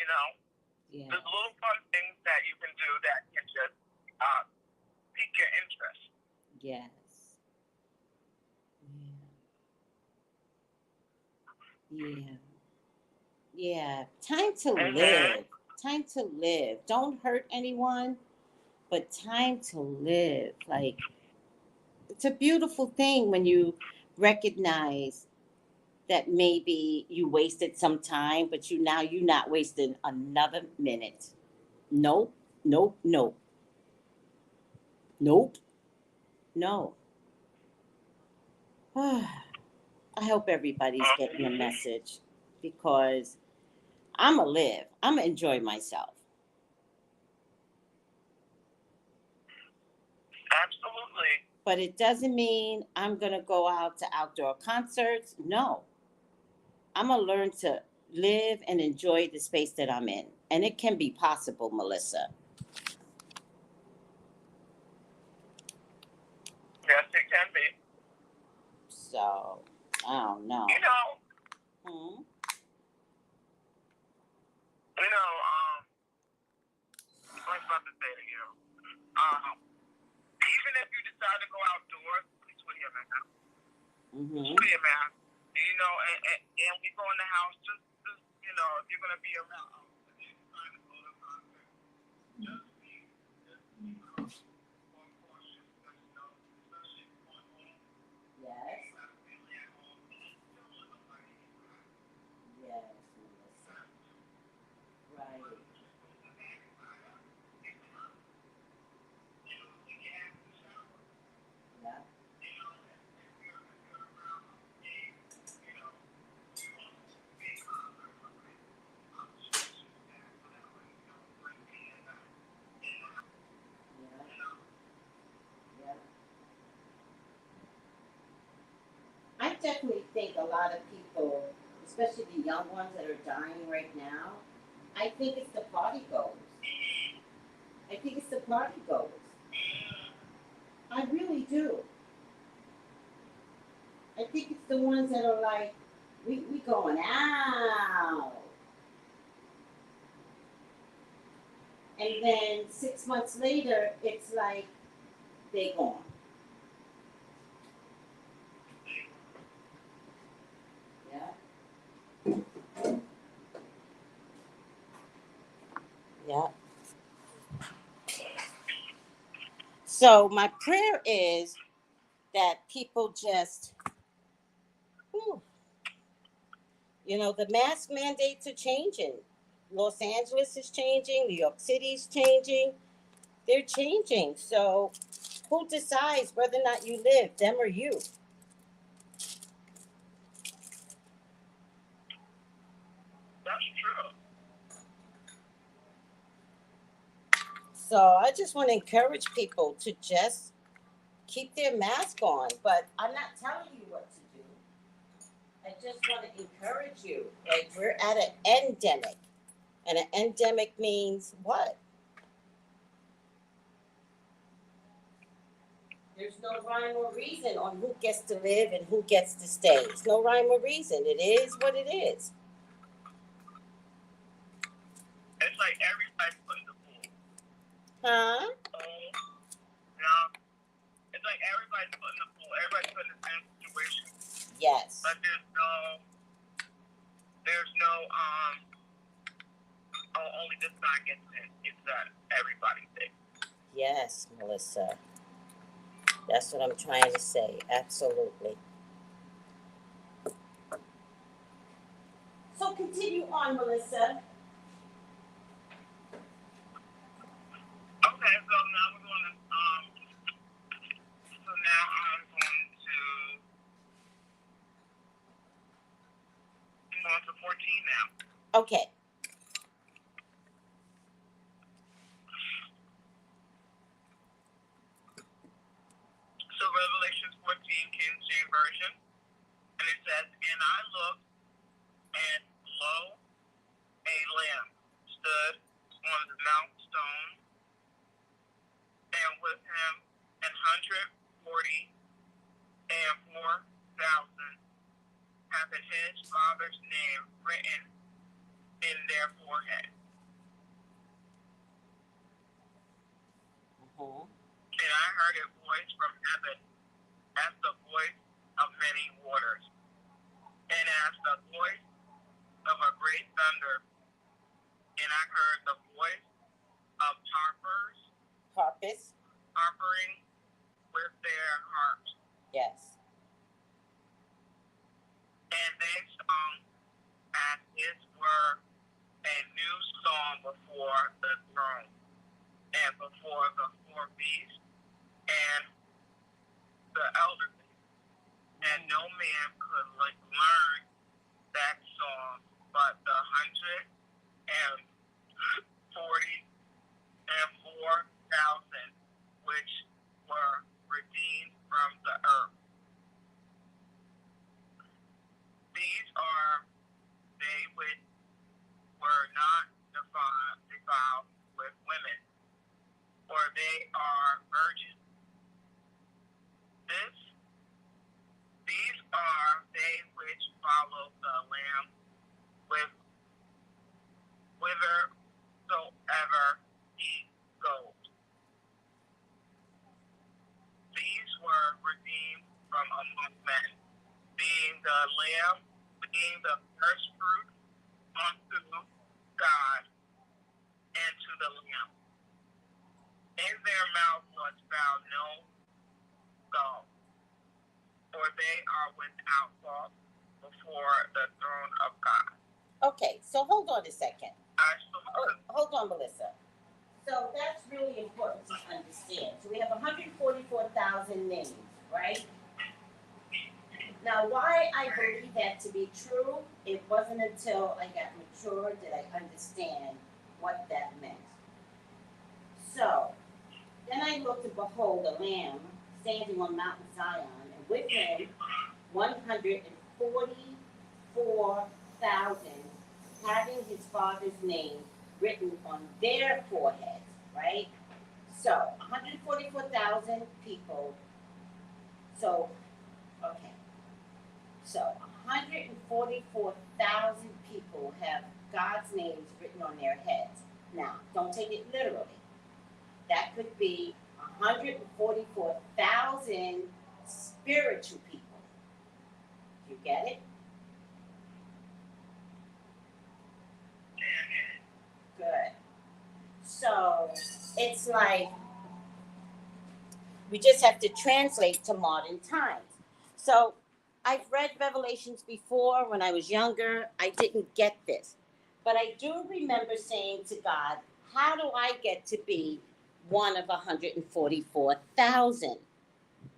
Yeah. There's little fun things that you can do that can just pique your interest. Yes. Yeah. Yeah. Time to live. Time to live. Don't hurt anyone, but time to live. Like, it's a beautiful thing when you recognize that maybe you wasted some time, but you're not wasting another minute. Nope. Nope, nope, nope, no. I hope everybody's getting the message because I'm going to live. I'm going to enjoy myself. Absolutely. But it doesn't mean I'm going to go out to outdoor concerts. No. I'm going to learn to live and enjoy the space that I'm in. And it can be possible, Melissa. Yes, it can be. So, I don't know. You know, Hmm? I was about to say to you, even if you decide to go outdoors, please wear your mask. Mm-hmm. Wear your mask. And we go in the house, just if you're going to be around, Yes. Yes, Melissa. Right. Yeah. Yeah. I definitely think a lot of people, especially the young ones that are dying right now, I think it's the party goers. I think it's the party goers. I really do. I think it's the ones that are like, we going out. And then 6 months later, it's like they gone. Yeah. Yeah. So my prayer is that people just, whew, the mask mandates are changing. Los Angeles is changing. New York City's changing. They're changing. So who decides whether or not you live, them or you? that's true. So I just want to encourage people to just keep their mask on. But I'm not telling you what to do. I just want to encourage you. Like, we're at an endemic. And an endemic means what? There's no rhyme or reason on who gets to live and who gets to stay. There's no rhyme or reason. It is what it is. It's like everybody's put in the pool. Huh? Yeah. It's like everybody's put in the pool. Everybody's put in the same situation. Yes. But there's no only this side gets it. It's that everybody's it. Yes, Melissa. That's what I'm trying to say. Absolutely. So continue on, Melissa. Okay, so now we're going to so now I'm going to 14 now. Okay. So Revelations 14, King James Version, and it says, "And I looked, and lo, a lamb stood on the Mount Stone, and with him 144,000 having his father's name written in their forehead. And I heard a voice from heaven as the voice of many waters, and as the voice of a great thunder. And I heard the voice of harping with their harps. Yes. And they sung, as it were, a new song before the throne, for the four beasts and the elderly. And no man could learn that song but the 144,000 which were redeemed from the earth. These are they which were not defiled with women, for they are virgins. These are they which follow the Lamb whithersoever he goes. These were redeemed from among men, being the Lamb, being the first fruit unto God and to the Lamb. In their mouth was found no gall, for they are without fault before the throne of God. Okay, so hold on a second. Hold on, Melissa. So that's really important to understand. So we have 144,000 names, right? Now, why I believe that to be true, it wasn't until I got mature did I understand what that meant. So, then I looked and behold a lamb standing on Mount Zion, and with him 144,000 having his father's name written on their foreheads, right? So, 144,000 people. So, okay. So, 144,000 people have God's names written on their heads. Now, don't take it literally. That could be 144,000 spiritual people. Do you get it? Good. So it's like we just have to translate to modern times. So I've read Revelations before when I was younger. I didn't get this. But I do remember saying to God, how do I get to be one of 144,000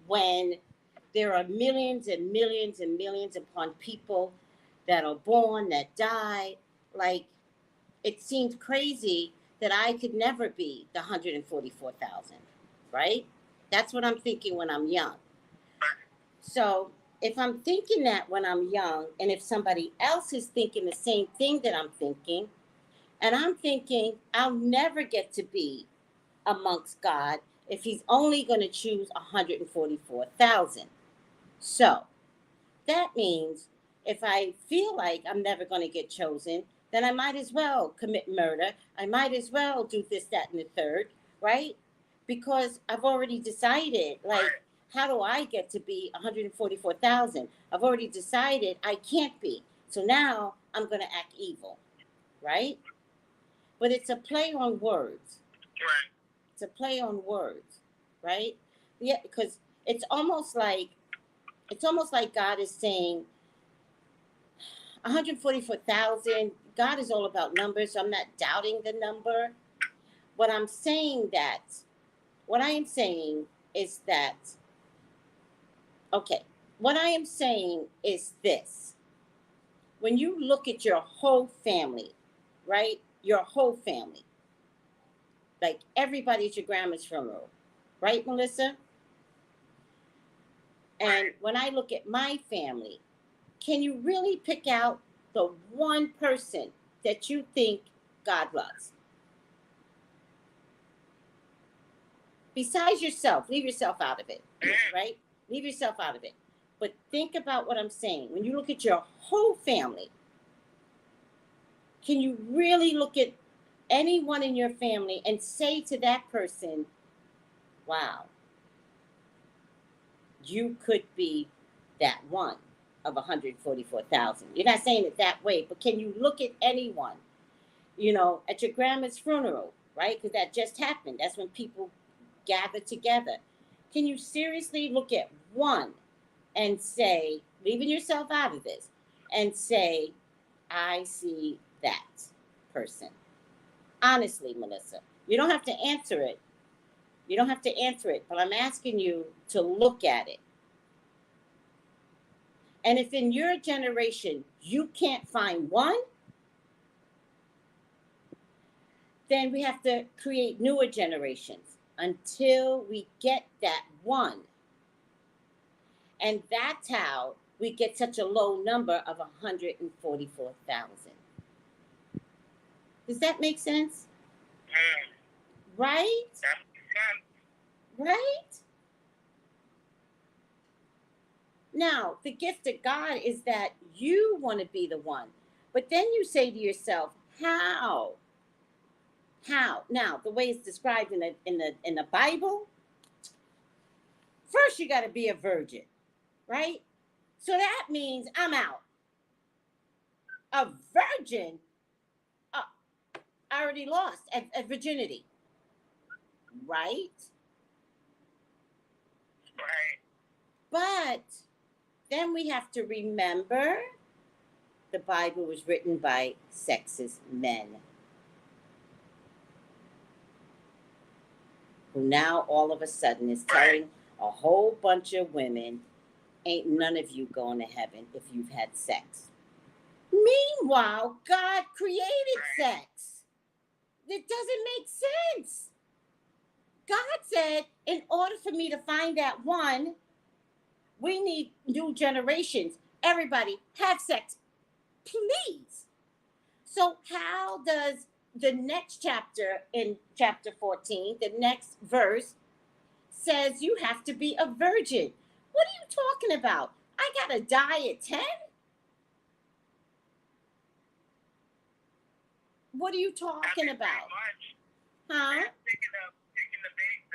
when there are millions and millions and millions upon people that are born, that die? Like, it seemed crazy that I could never be the 144,000, right? That's what I'm thinking when I'm young. So if I'm thinking that when I'm young, and if somebody else is thinking the same thing that I'm thinking, and I'm thinking I'll never get to be amongst God if he's only going to choose 144,000. So that means if I feel like I'm never going to get chosen, then I might as well commit murder. I might as well do this, that, and the third, right? Because I've already decided, like, how do I get to be 144,000? I've already decided I can't be. So now I'm going to act evil, right? But it's a play on words. It's a play on words, right? Yeah, because it's almost like God is saying 144,000. God is all about numbers, so I'm not doubting the number. What I am saying is that, okay, what I am saying is this. When you look at your whole family, right? Your whole family, like everybody at your grandma's funeral, right, Melissa? And when I look at my family, can you really pick out the one person that you think God loves? Besides yourself, leave yourself out of it, right? Leave yourself out of it. But think about what I'm saying. When you look at your whole family, can you really look at anyone in your family and say to that person, wow, you could be that one of 144,000. You're not saying it that way, but can you look at anyone, at your grandma's funeral, right? Because that just happened. That's when people gather together. Can you seriously look at one and say, leaving yourself out of this, and say, I see that person? Honestly, Melissa, you don't have to answer it, You don't have to answer it, but I'm asking you to look at it. And if in your generation you can't find one, then we have to create newer generations until we get that one. And that's how we get such a low number of 144,000. Does that make sense? Right? Right? Now, the gift of God is that you want to be the one. But then you say to yourself, how? How? Now, the way it's described in the Bible, first you got to be a virgin, right? So that means I'm out. A virgin, I already lost at virginity, right? Right. But then we have to remember the Bible was written by sexist men, who now all of a sudden is telling a whole bunch of women, ain't none of you going to heaven if you've had sex. Meanwhile, God created sex. It doesn't make sense. God said, in order for me to find that one, we need new generations. Everybody, have sex, please. So how does the next chapter, in chapter 14, the next verse, says you have to be a virgin? What are you talking about? I gotta die at 10? What are you talking about? Huh? Taking the baby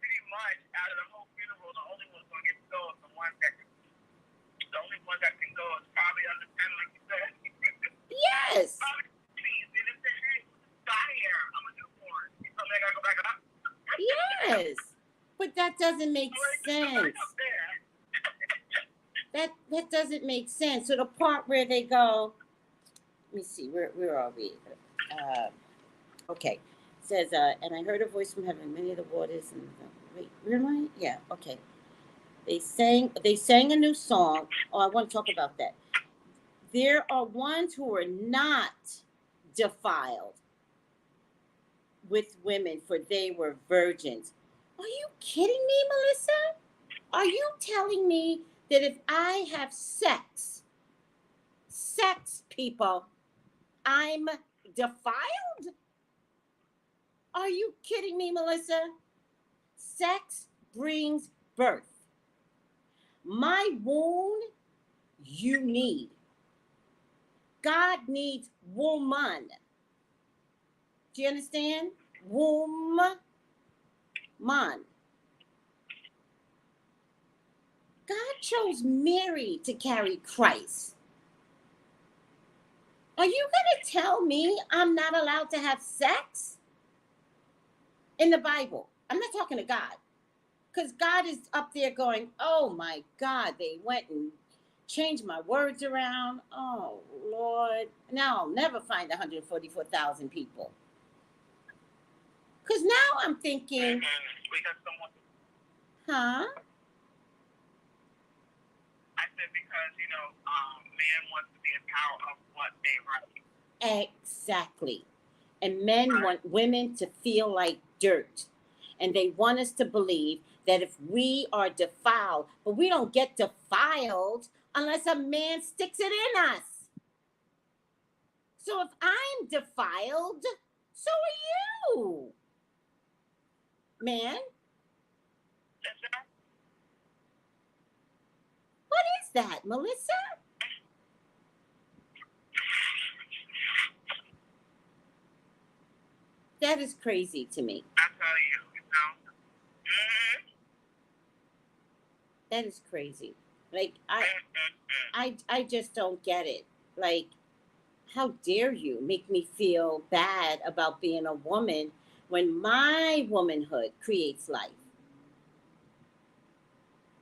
pretty much out of the whole funeral. The only one's gonna get to go is the only one that can go is probably under 10, like you said. Yes. Please, and if they're hey, die here. I'm a newborn. You tell me I gotta go back up. Yes. But that doesn't make sense. That doesn't make sense. So the part where they go, let me see, where are we? Okay. It says, and I heard a voice from heaven, many of the waters, and wait, where am I? Yeah, okay. They sang a new song. Oh, I want to talk about that. There are ones who are not defiled with women, for they were virgins. Are you kidding me, Melissa? Are you telling me that if I have sex, people, I'm defiled? Are you kidding me, Melissa? Sex brings birth. My womb, you need. God needs woman. Do you understand? Woman. God chose Mary to carry Christ. Are you going to tell me I'm not allowed to have sex? In the Bible. I'm not talking to God. Because God is up there going, oh my God, they went and changed my words around. Oh, Lord. Now I'll never find 144,000 people. Because now I'm thinking, huh? I said because, man wants to be in power of what they write. Exactly. And men want women to feel like dirt. And they want us to believe that if we are defiled, but we don't get defiled unless a man sticks it in us. So if I'm defiled, so are you, man. What is that, Melissa? That is crazy to me. I tell you, That is crazy. Like, I just don't get it. Like, how dare you make me feel bad about being a woman when my womanhood creates life?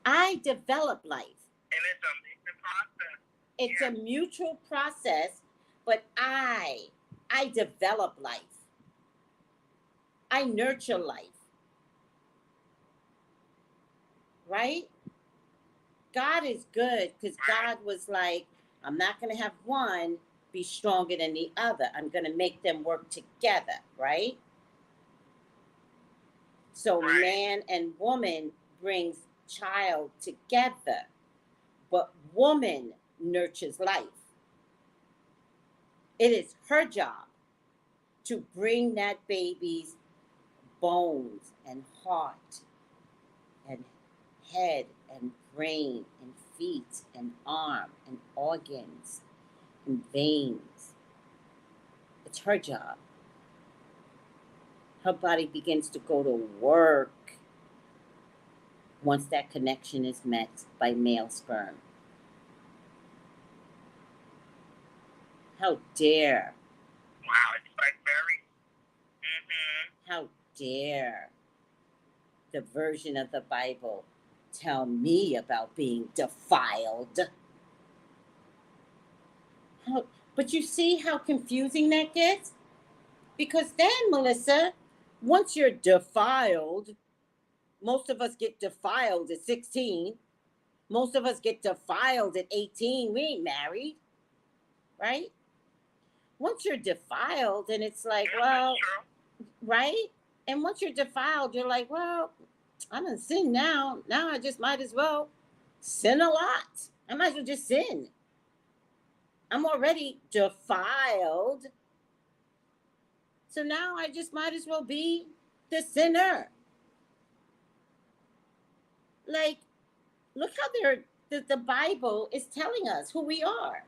I develop life. And it's a process. It's a mutual process, but I develop life. I nurture life. right? God is good because God was like, I'm not going to have one be stronger than the other. I'm going to make them work together, right? So man and woman brings child together, but woman nurtures life. It is her job to bring that baby's bones and heart and head and brain and feet and arm and organs and veins. It's her job. Her body begins to go to work once that connection is met by male sperm. How dare. Wow, it's like very. How dare the version of the Bible tell me about being defiled. But you see how confusing that gets? Because then, Melissa, once you're defiled, most of us get defiled at 16. Most of us get defiled at 18. We ain't married, right? Once you're defiled, and it's like, well, right? And once you're defiled, you're like, well, I done sin now. Now I just might as well sin a lot. I might as well just sin. I'm already defiled. So now I just might as well be the sinner. Like, look how the Bible is telling us who we are.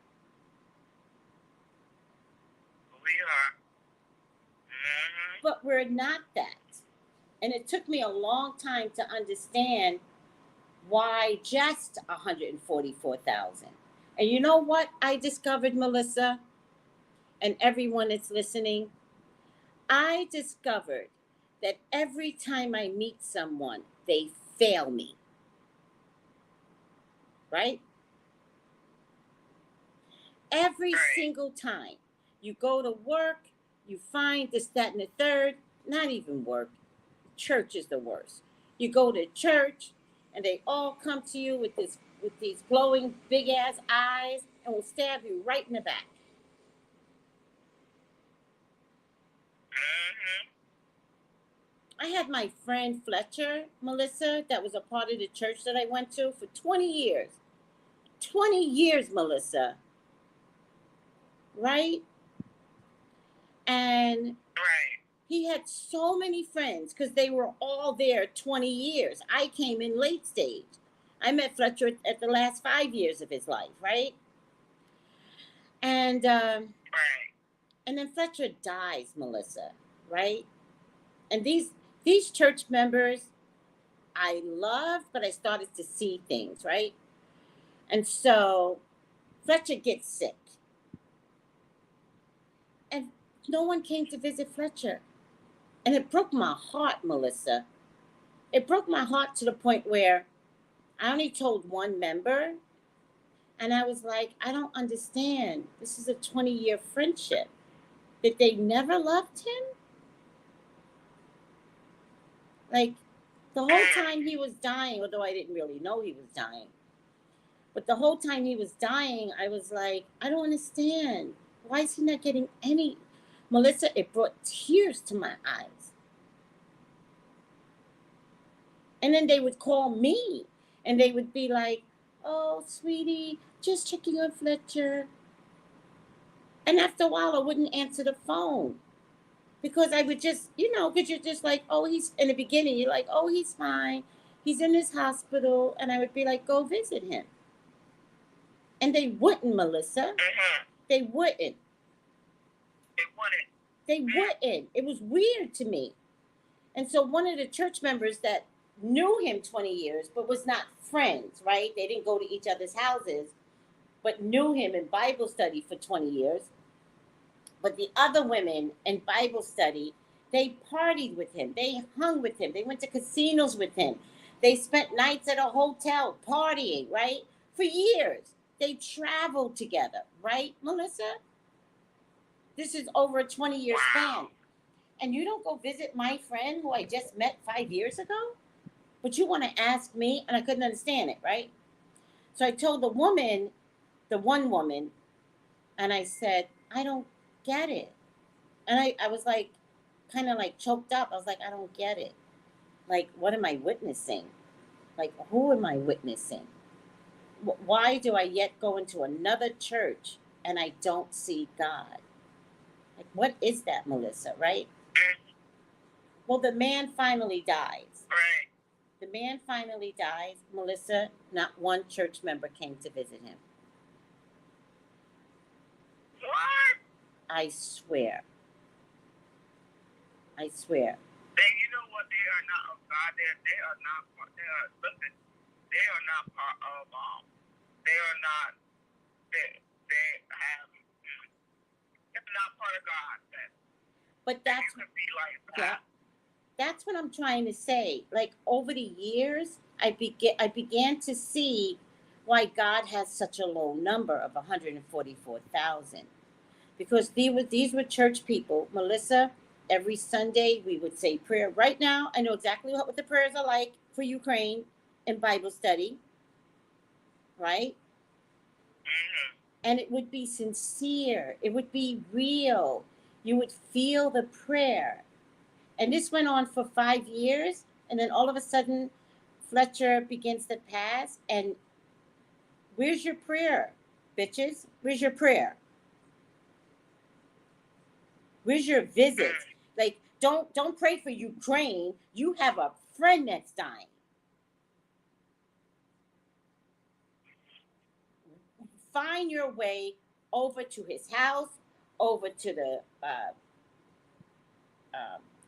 We are. But we're not that. And it took me a long time to understand why just 144,000. And you know what I discovered, Melissa, and everyone that's listening? I discovered that every time I meet someone, they fail me. Right? Every single time. You go to work, you find this, that, and the third. Not even work. Church is the worst. You go to church, and they all come to you with these glowing big ass eyes, and will stab you right in the back. I had my friend Fletcher, Melissa, that was a part of the church that I went to for 20 years. 20 years, Melissa. Right? And he had so many friends because they were all there 20 years. I came in late stage. I met Fletcher at the last 5 years of his life, right? And then Fletcher dies, Melissa, right? And these church members, I loved, but I started to see things, right? And so Fletcher gets sick. And no one came to visit Fletcher. And it broke my heart, Melissa. It broke my heart to the point where I only told one member. And I was like, I don't understand. This is a 20-year friendship. That they never loved him? Like, the whole time he was dying, although I didn't really know he was dying, but the whole time he was dying, I was like, I don't understand. Why is he not getting any? Melissa, it brought tears to my eyes. And then they would call me, and they would be like, oh, sweetie, just checking on Fletcher. And after a while, I wouldn't answer the phone. Because I would just, because you're just like, oh, he's, in the beginning, you're like, oh, he's fine. He's in his hospital. And I would be like, go visit him. And they wouldn't, Melissa. They wouldn't. They wouldn't. It was weird to me. And so one of the church members that knew him 20 years, but was not friends, right? They didn't go to each other's houses, but knew him in Bible study for 20 years. But the other women in Bible study, they partied with him. They hung with him. They went to casinos with him. They spent nights at a hotel partying, right? For years. They traveled together, right, Melissa? This is over a 20-year span. And you don't go visit my friend who I just met 5 years ago? but you want to ask me? And I couldn't understand it, right? So I told the woman, the one woman, and I said, I don't get it. And I was like, kind of like choked up. I was like, I don't get it. Like, what am I witnessing? Like, who am I witnessing? Why do I yet go into another church and I don't see God? Like, what is that, Melissa, right? Well, the man finally dies. Right. The man finally dies. Melissa, not one church member came to visit him. What? I swear. I swear. Then you know what? They are not of God. They are not. Listen, they are not part of. They are not. They have. They're not part of God. But that's you could be like that. Yeah. That's what I'm trying to say. Like, over the years, I began to see why God has such a low number of 144,000. Because these were church people. Melissa, every Sunday we would say prayer. Right now, I know exactly what the prayers are like for Ukraine in Bible study. Right? Mm-hmm. And it would be sincere. It would be real. You would feel the prayer. And this went on for 5 years. And then all of a sudden, Fletcher begins to pass. And where's your prayer, bitches? Where's your prayer? Where's your visits? Like, don't pray for Ukraine. You have a friend that's dying. Find your way over to his house, over to the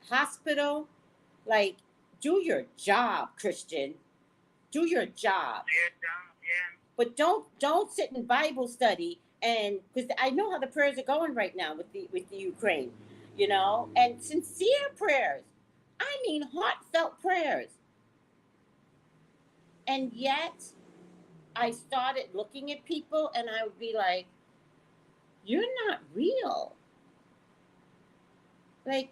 hospital. Like, do your job, Christian. Do your job. Yeah. But don't sit in Bible study, and because I know how the prayers are going right now with the Ukraine, you know, and sincere prayers. I mean, heartfelt prayers. And yet, I started looking at people, and I would be like, "You're not real. Like,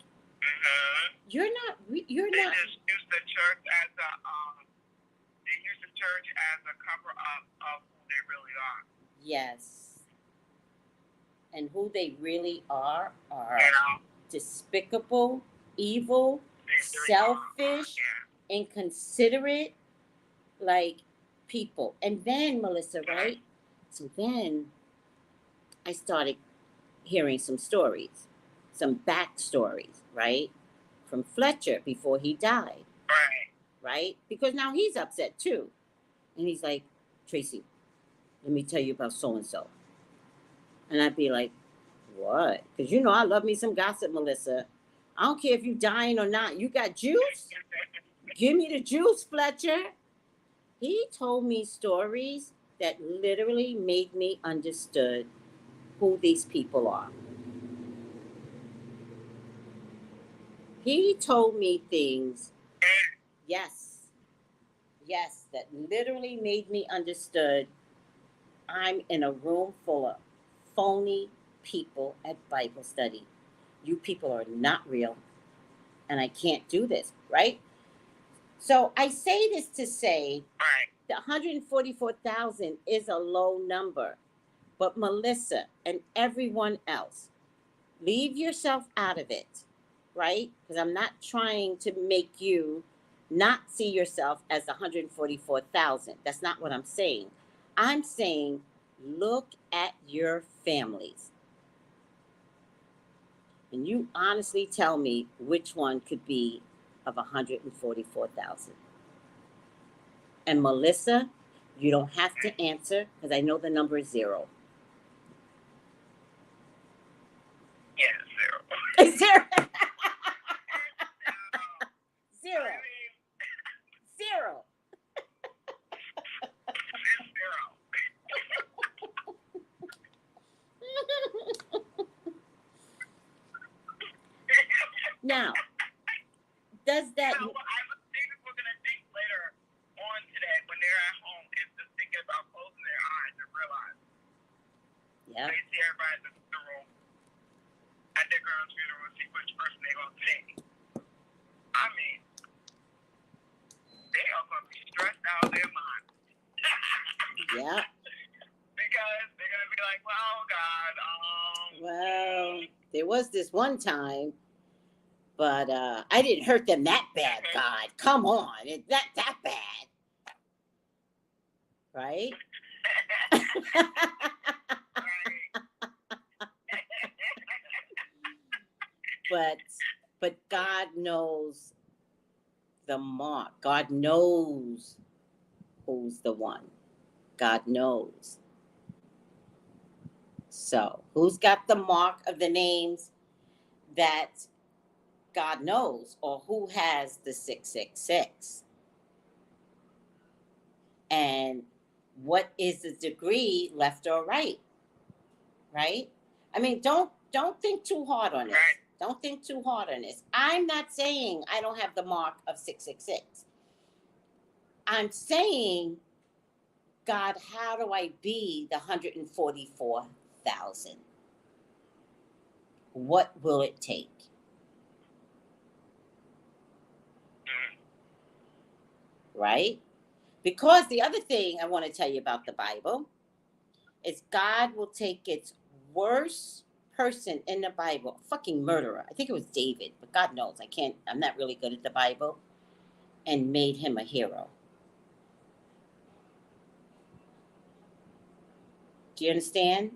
you're not. You're they not." They just use the church as a cover up of who they really are. Yes. And who they really are despicable, evil, selfish, inconsiderate, like, people. And then, Melissa, right? So then I started hearing some stories, some backstories, right? From Fletcher before he died. Right? Because now he's upset too. And he's like, Tracy, let me tell you about so-and-so. And I'd be like, what? Because you know I love me some gossip, Melissa. I don't care if you dying or not. You got juice? Give me the juice, Fletcher. He told me stories that literally made me understood who these people are. He told me things, yes, that literally made me understood I'm in a room full of phony people at Bible study. You people are not real, and I can't do this, right? So I say this to say the 144,000 is a low number. But Melissa and everyone else, leave yourself out of it, right? Because I'm not trying to make you not see yourself as 144,000. That's not what I'm saying. I'm saying look at your families. And you honestly tell me which one could be of 144,000. And Melissa, you don't have to answer because I know the number is 0. Yeah, 0. 0. 0. 0. Now, does that... You know, what I would think we're going to think later on today when they're at home is just thinking about closing their eyes and realize they see everybody in the room at their girl's funeral and see which person they're going to pick. I mean, they are now they're mine. Yeah. Because they're going to be like, well, God, Well, there was this one time, but I didn't hurt them that bad, God. Come on. It's not that bad. Right? But God knows the mark. God knows who's the one. God knows. So, who's got the mark of the names that God knows, or who has the 666? And what is the degree, left or right? Right? I mean, don't think too hard on this. Don't think too hard on this. I'm not saying I don't have the mark of 666. I'm saying, God, how do I be the 144,000? What will it take? Right? Because the other thing I want to tell you about the Bible is God will take its worst person in the Bible, fucking murderer. I think it was David, but God knows, I'm not really good at the Bible, and made him a hero. Do you understand?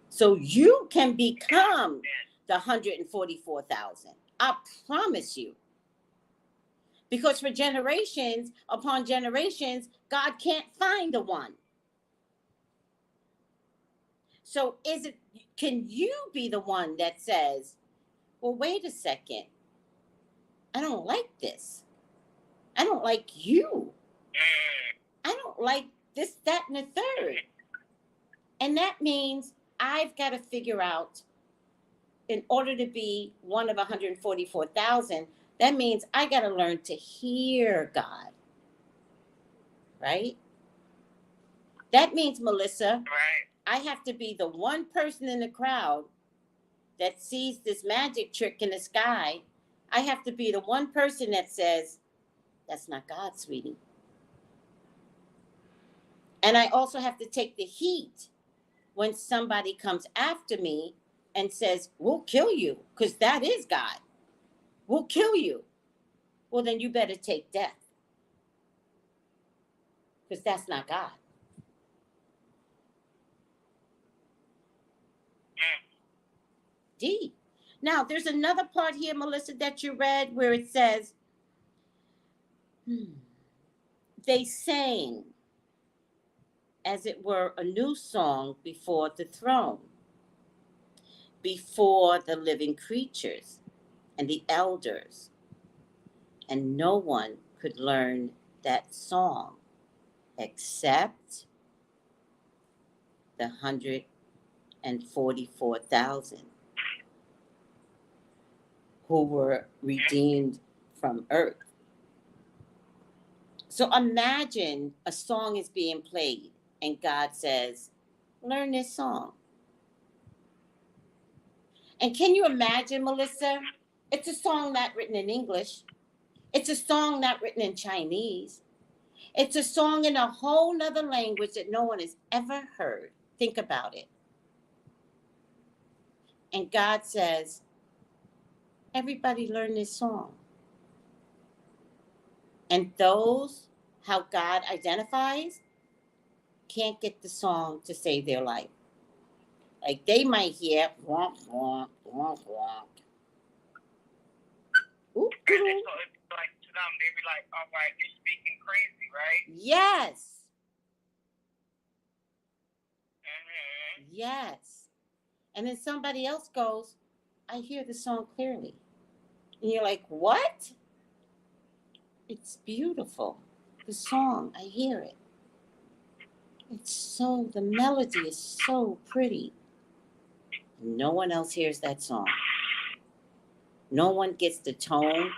So you can become the 144,000. I promise you. Because for generations upon generations, God can't find the one. So can you be the one that says, well, wait a second. I don't like this. I don't like you. I don't like this, that, and the third. And that means I've got to figure out, in order to be one of 144,000, that means I got to learn to hear God. Right? That means, Melissa, I have to be the one person in the crowd that sees this magic trick in the sky. I have to be the one person that says, that's not God, sweetie. And I also have to take the heat when somebody comes after me and says, we'll kill you, because that is God. We'll kill you. Well, then you better take death, because that's not God. Deep. Now, there's another part here, Melissa, that you read where it says, they sang, as it were, a new song before the throne, before the living creatures and the elders. And no one could learn that song except the 144,000 who were redeemed from earth. So imagine a song is being played and God says, learn this song. And can you imagine, Melissa? It's a song not written in English. It's a song not written in Chinese. It's a song in a whole nother language that no one has ever heard. Think about it. And God says, everybody learn this song. And those, how God identifies, can't get the song to save their life. Like they might hear, wonk, wonk, wonk, wonk. Ooh, And so it's like to them, they be like, all right, you're speaking crazy, right? yes. Mm-hmm. Yes. And then somebody else goes, I hear the song clearly. And you're like, what? It's beautiful. The song, I hear it. The melody is so pretty. No one else hears that song. No one gets the tone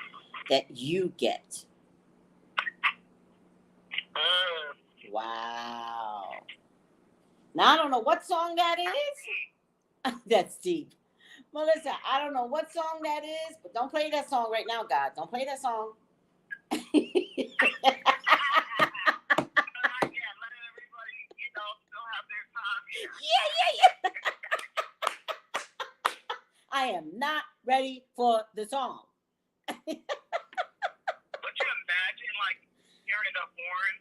that you get. Wow. Now, I don't know what song that is. That's deep. Melissa, I don't know what song that is, but don't play that song right now, God. Don't play that song. Yeah. I am not ready for the song. Would you imagine, like, hearing the horn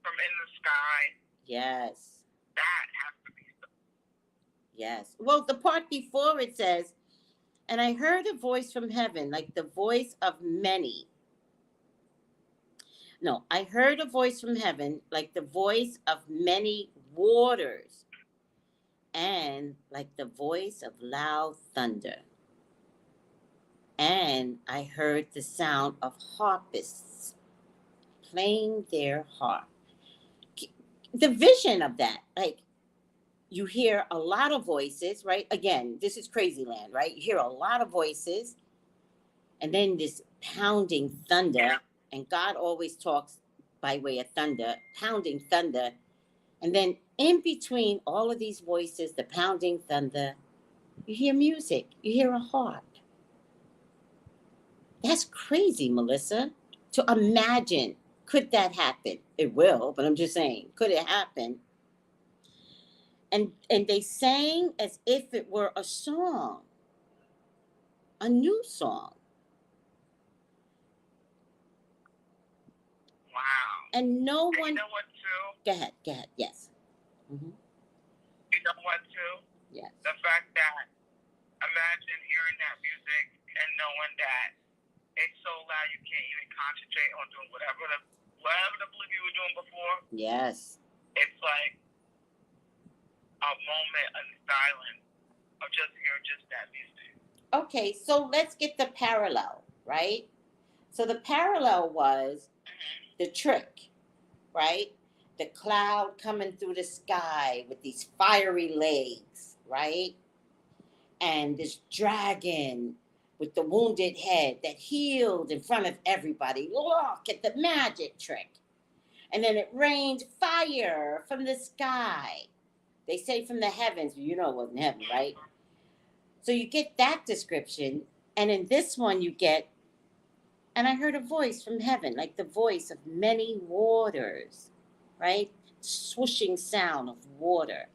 from in the sky? Yes. That has to be so. Yes. Well, the part before it says, and I heard a voice from heaven, like the voice of many. No, I heard a voice from heaven, like the voice of many waters, and like the voice of loud thunder. And I heard the sound of harpists playing their harp. The vision of that, like, you hear a lot of voices, right? Again, this is crazy land, right? You hear a lot of voices, and then this pounding thunder, and God always talks by way of thunder, pounding thunder. And then in between all of these voices, the pounding thunder, you hear music, you hear a harp. That's crazy, Melissa, to imagine. Could that happen? It will, but I'm just saying, could it happen? And they sang as if it were a song, a new song. Wow. And no one. You know what, too? Go ahead, yes. Mm-hmm. You know what, too? Yes. The fact that, imagine hearing that music and knowing that it's so loud you can't even concentrate on doing whatever the belief you were doing before. Yes. It's like a moment of silence of just hearing just that music. Okay, so let's get the parallel, right? So the parallel was the trick, right? The cloud coming through the sky with these fiery legs, right? And this dragon with the wounded head that healed in front of everybody. Look at the magic trick. And then it rained fire from the sky. They say from the heavens, but you know it wasn't heaven, right? So you get that description. And in this one you get, and I heard a voice from heaven, like the voice of many waters, right? Swooshing sound of water.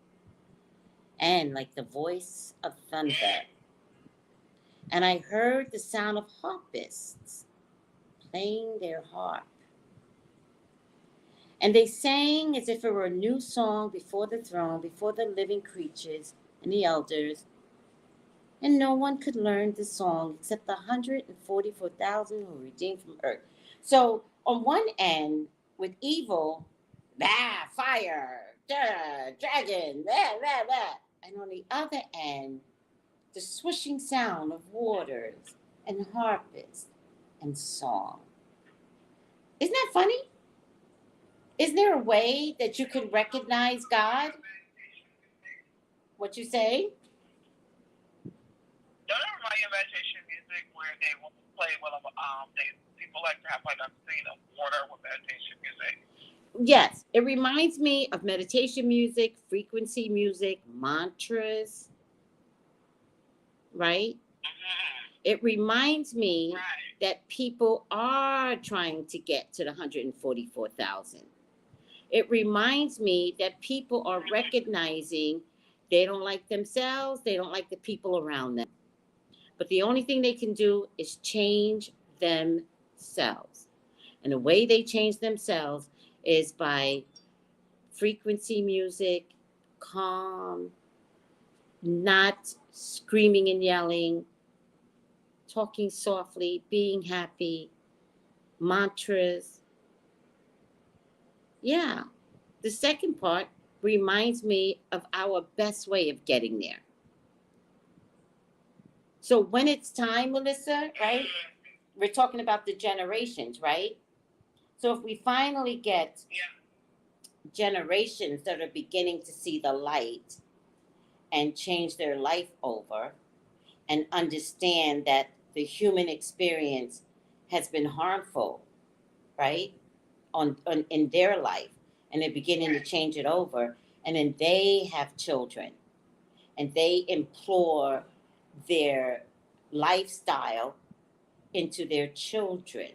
And like the voice of thunder. And I heard the sound of harpists playing their harp. And they sang as if it were a new song before the throne, before the living creatures and the elders. And no one could learn the song except the 144,000 who were redeemed from earth. So on one end, with evil, fire, dragon, and on the other end, the swishing sound of waters and harpists and song. Isn't that funny? Isn't there a way that you can recognize God? What you say? Don't it remind you of meditation music where they will play people like to have like a scene of water with meditation music? Yes, it reminds me of meditation music, frequency music, mantras, right? Mm-hmm. It reminds me that people are trying to get to the 144,000. It reminds me that people are recognizing they don't like themselves, they don't like the people around them. But the only thing they can do is change themselves. And the way they change themselves is by frequency music, calm, not screaming and yelling, talking softly, being happy, mantras. Yeah. The second part reminds me of our best way of getting there. So when it's time, Melissa, right? We're talking about the generations, right? So if we finally get generations that are beginning to see the light and change their life over and understand that the human experience has been harmful, right? In their life, and they're beginning to change it over, and then they have children and they implore their lifestyle into their children,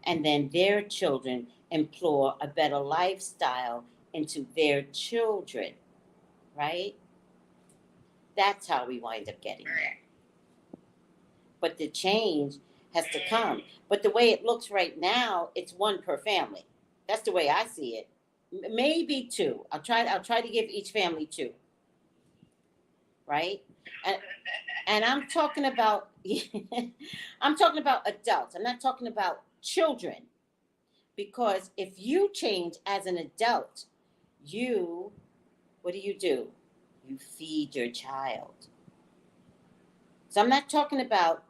and then their children implore a better lifestyle into their children. right? That's how we wind up getting there. But the change has to come. But the way it looks right now, it's one per family. That's the way I see it. Maybe two. I'll try to give each family two. Right? And I'm talking about I'm talking about adults. I'm not talking about children. Because if you change as an adult, what do? You feed your child. So I'm not talking about,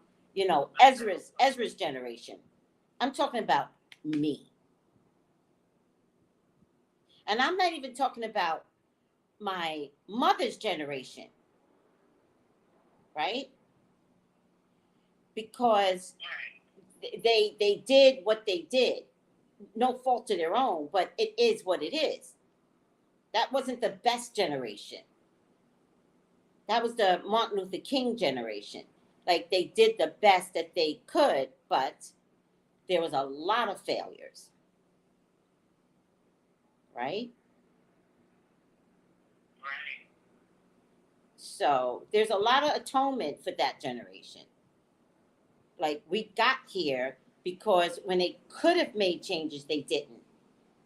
Ezra's generation. I'm talking about me. And I'm not even talking about my mother's generation, right? Because they did what they did. No fault to their own, but it is what it is. That wasn't the best generation. That was the Martin Luther King generation. Like, they did the best that they could, but there was a lot of failures. Right? Right. So there's a lot of atonement for that generation. Like, we got here because when they could have made changes, they didn't.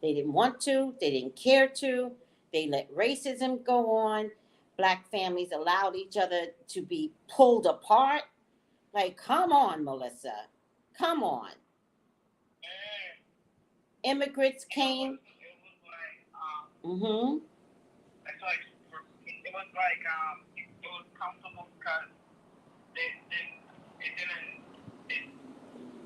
They didn't want to. They didn't care to. They let racism go on. Black families allowed each other to be pulled apart. Like, come on, Melissa. Come on. Immigrants came. It was like, Mm-hmm. it's like, it was like, it was comfortable because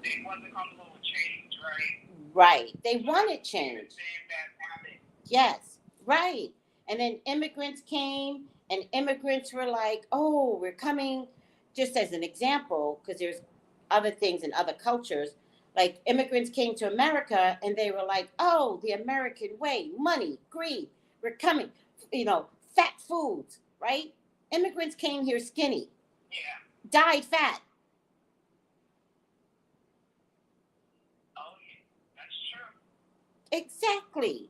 they wasn't comfortable with change, right? Right. They wanted change. Same bad habit. Yes. Right. And then immigrants came, and immigrants were like, oh, we're coming, just as an example, because there's other things in other cultures. Like, immigrants came to America and they were like, oh, the American way, money, greed, we're coming, fat foods, right? Immigrants came here skinny, Yeah. died fat. Oh, yeah. That's true. Exactly.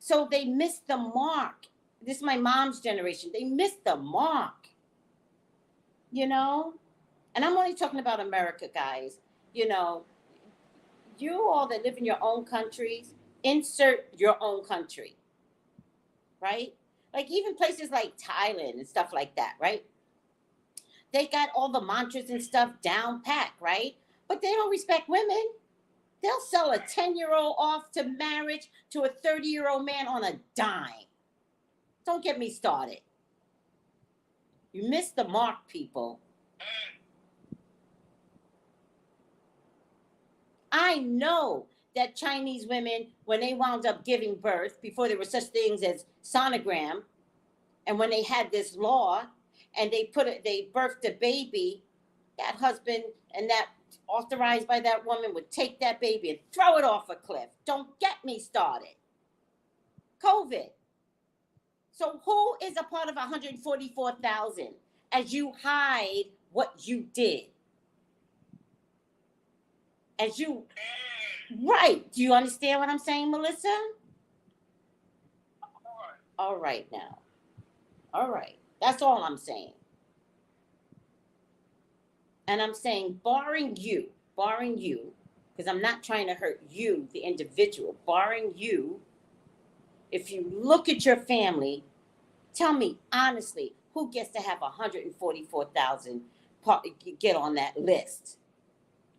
So they missed the mark. This is my mom's generation. They missed the mark. And I'm only talking about America, guys. You all that live in your own countries, insert your own country, right? Like, even places like Thailand and stuff like that, right? They got all the mantras and stuff down pat, right? But they don't respect women. They'll sell a 10-year-old off to marriage to a 30-year-old man on a dime. Don't get me started. You missed the mark, people. I know that Chinese women, when they wound up giving birth, before there were such things as sonogram, and when they had this law, and they birthed a baby, that husband and that authorized by that woman would take that baby and throw it off a cliff. Don't get me started. COVID. So who is a part of 144,000 as you hide what you did? Right. Do you understand what I'm saying, Melissa? All right now. All right. That's all I'm saying. And I'm saying, barring you, because I'm not trying to hurt you, the individual, barring you, if you look at your family, tell me honestly, who gets to have 144,000 get on that list?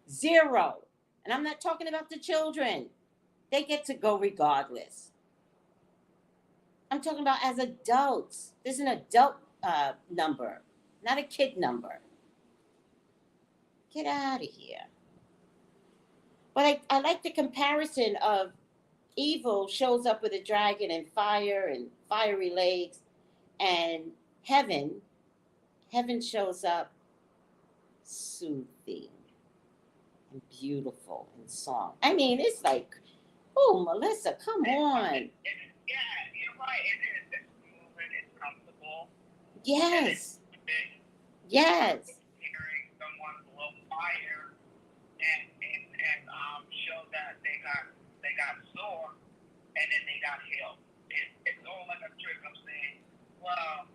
Zero. And I'm not talking about the children. They get to go regardless. I'm talking about as adults. This is an adult number, not a kid number. Get out of here. But I like the comparison of evil shows up with a dragon and fire and fiery legs, and heaven shows up soothing and beautiful in song. I mean, it's like, oh, Melissa, come on. Yeah, you're right. It's moving. It's comfortable. Yes. Yes. Hearing someone blow fire and show that they got sore and then they got healed. It's all like a trick. I'm saying Well,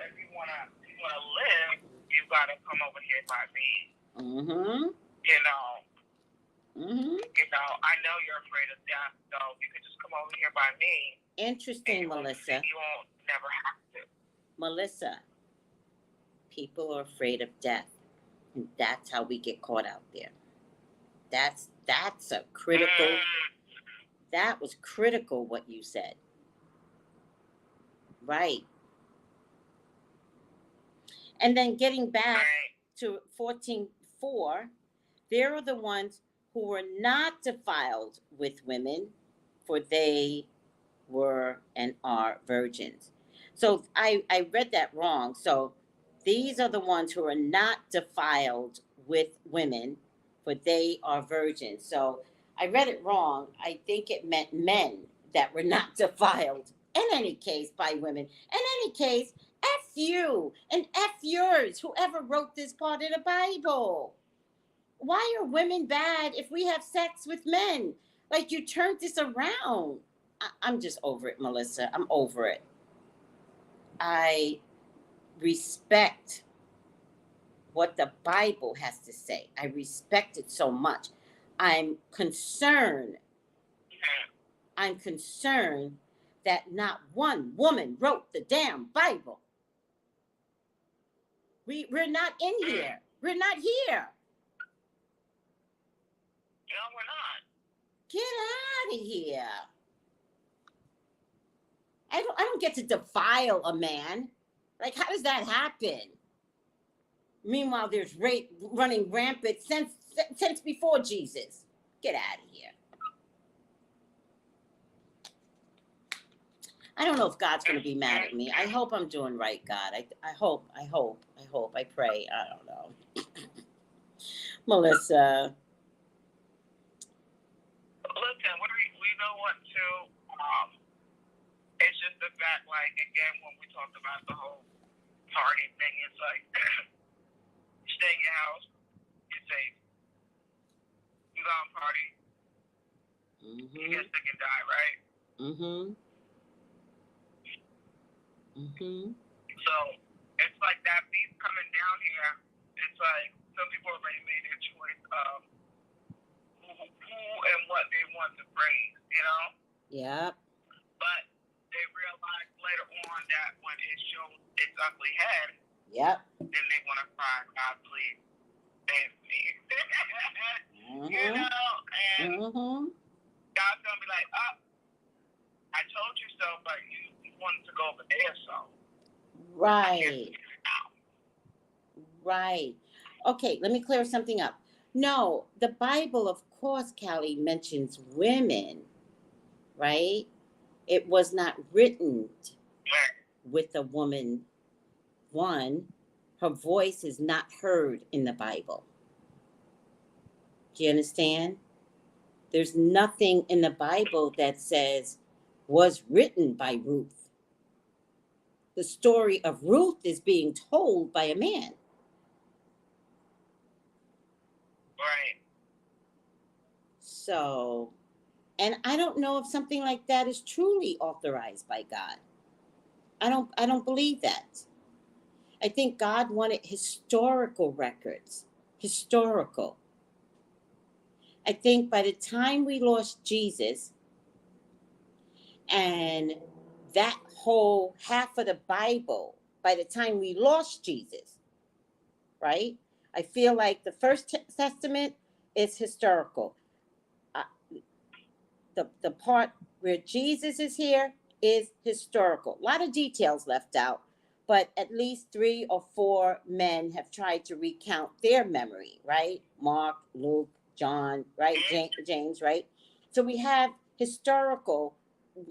if you wanna live, you gotta come over here by me. Mm-hmm. You know. Mm-hmm. You know, I know you're afraid of death, so you can just come over here by me. Interesting, Melissa. You won't never have to. Melissa, people are afraid of death, and that's how we get caught out there. That's a critical. That was critical what you said. Right. And then getting back to 14:4, there are the ones who were not defiled with women, for they were and are virgins. So I read that wrong. So these are the ones who are not defiled with women, for they are virgins. So I read it wrong. I think it meant men that were not defiled in any case by women. In any case, F you and F yours, whoever wrote this part of the Bible. Why are women bad if we have sex with men? Like, you turned this around. I'm just over it, Melissa. I'm over it. I respect what the Bible has to say. I respect it so much. I'm concerned that not one woman wrote the damn Bible. We're not in here. We're not here. No, we're not. Get out of here. I don't get to defile a man. Like, how does that happen? Meanwhile, there's rape running rampant since before Jesus. Get out of here. I don't know if God's going to be mad at me. I hope I'm doing right, God. I hope, I pray. I don't know. Melissa. Listen, we know what to, it's just the fact, like, again, when we talked about the whole party thing, it's like, stay in your house, you're safe. You go out and party, you get sick and die, right? So, it's like that beef coming down here, it's like, some people already made their choice of who and what they want to praise, you know? Yeah. But they realize later on that when it shows its ugly head, then they want to cry, God, please save me. You know? And God's going to be like, oh, I told you so, but you wanted to go over there, so. Right. Right. Okay, let me clear something up. No, the Bible, of course, Callie, mentions women, right? It was not written with a woman. One, her voice is not heard in the Bible. Do you understand? There's nothing in the Bible that says was written by Ruth. The story of Ruth is being told by a man. Right. So, and I don't know if something like that is truly authorized by God. I don't believe that. I think God wanted historical records. Historical. I think by the time we lost Jesus, and that whole half of the Bible, by the time we lost Jesus, right? I feel like the First Testament is historical. The part where Jesus is here is historical. A lot of details left out, but at least 3 or 4 men have tried to recount their memory, right? Mark, Luke, John, right? James, right? So we have historical.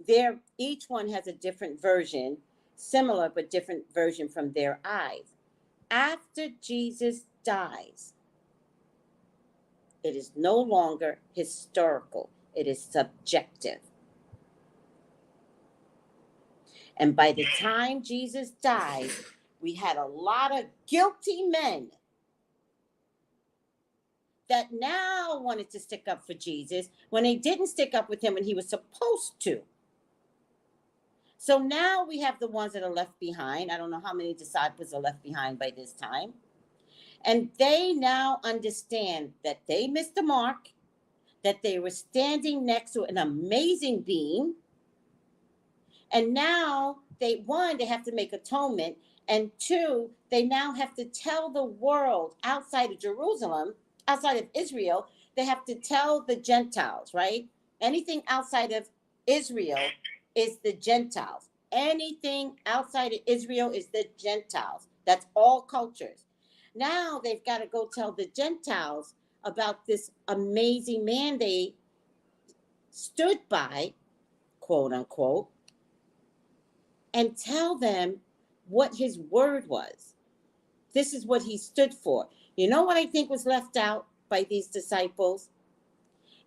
There, each one has a different version, similar but different version from their eyes. After Jesus dies, it is no longer historical. It is subjective. And by the time Jesus died, we had a lot of guilty men that now wanted to stick up for Jesus when they didn't stick up with him when he was supposed to. So now we have the ones that are left behind. I don't know how many disciples are left behind by this time. And they now understand that they missed the mark, that they were standing next to an amazing being. And now they have to make atonement. And two, they now have to tell the world outside of Jerusalem, outside of Israel, they have to tell the Gentiles, right? Anything outside of Israel is the Gentiles. Anything outside of Israel is the Gentiles. That's all cultures. Now they've got to go tell the Gentiles about this amazing man they stood by, quote unquote, and tell them what his word was. This is what he stood for. You know what I think was left out by these disciples?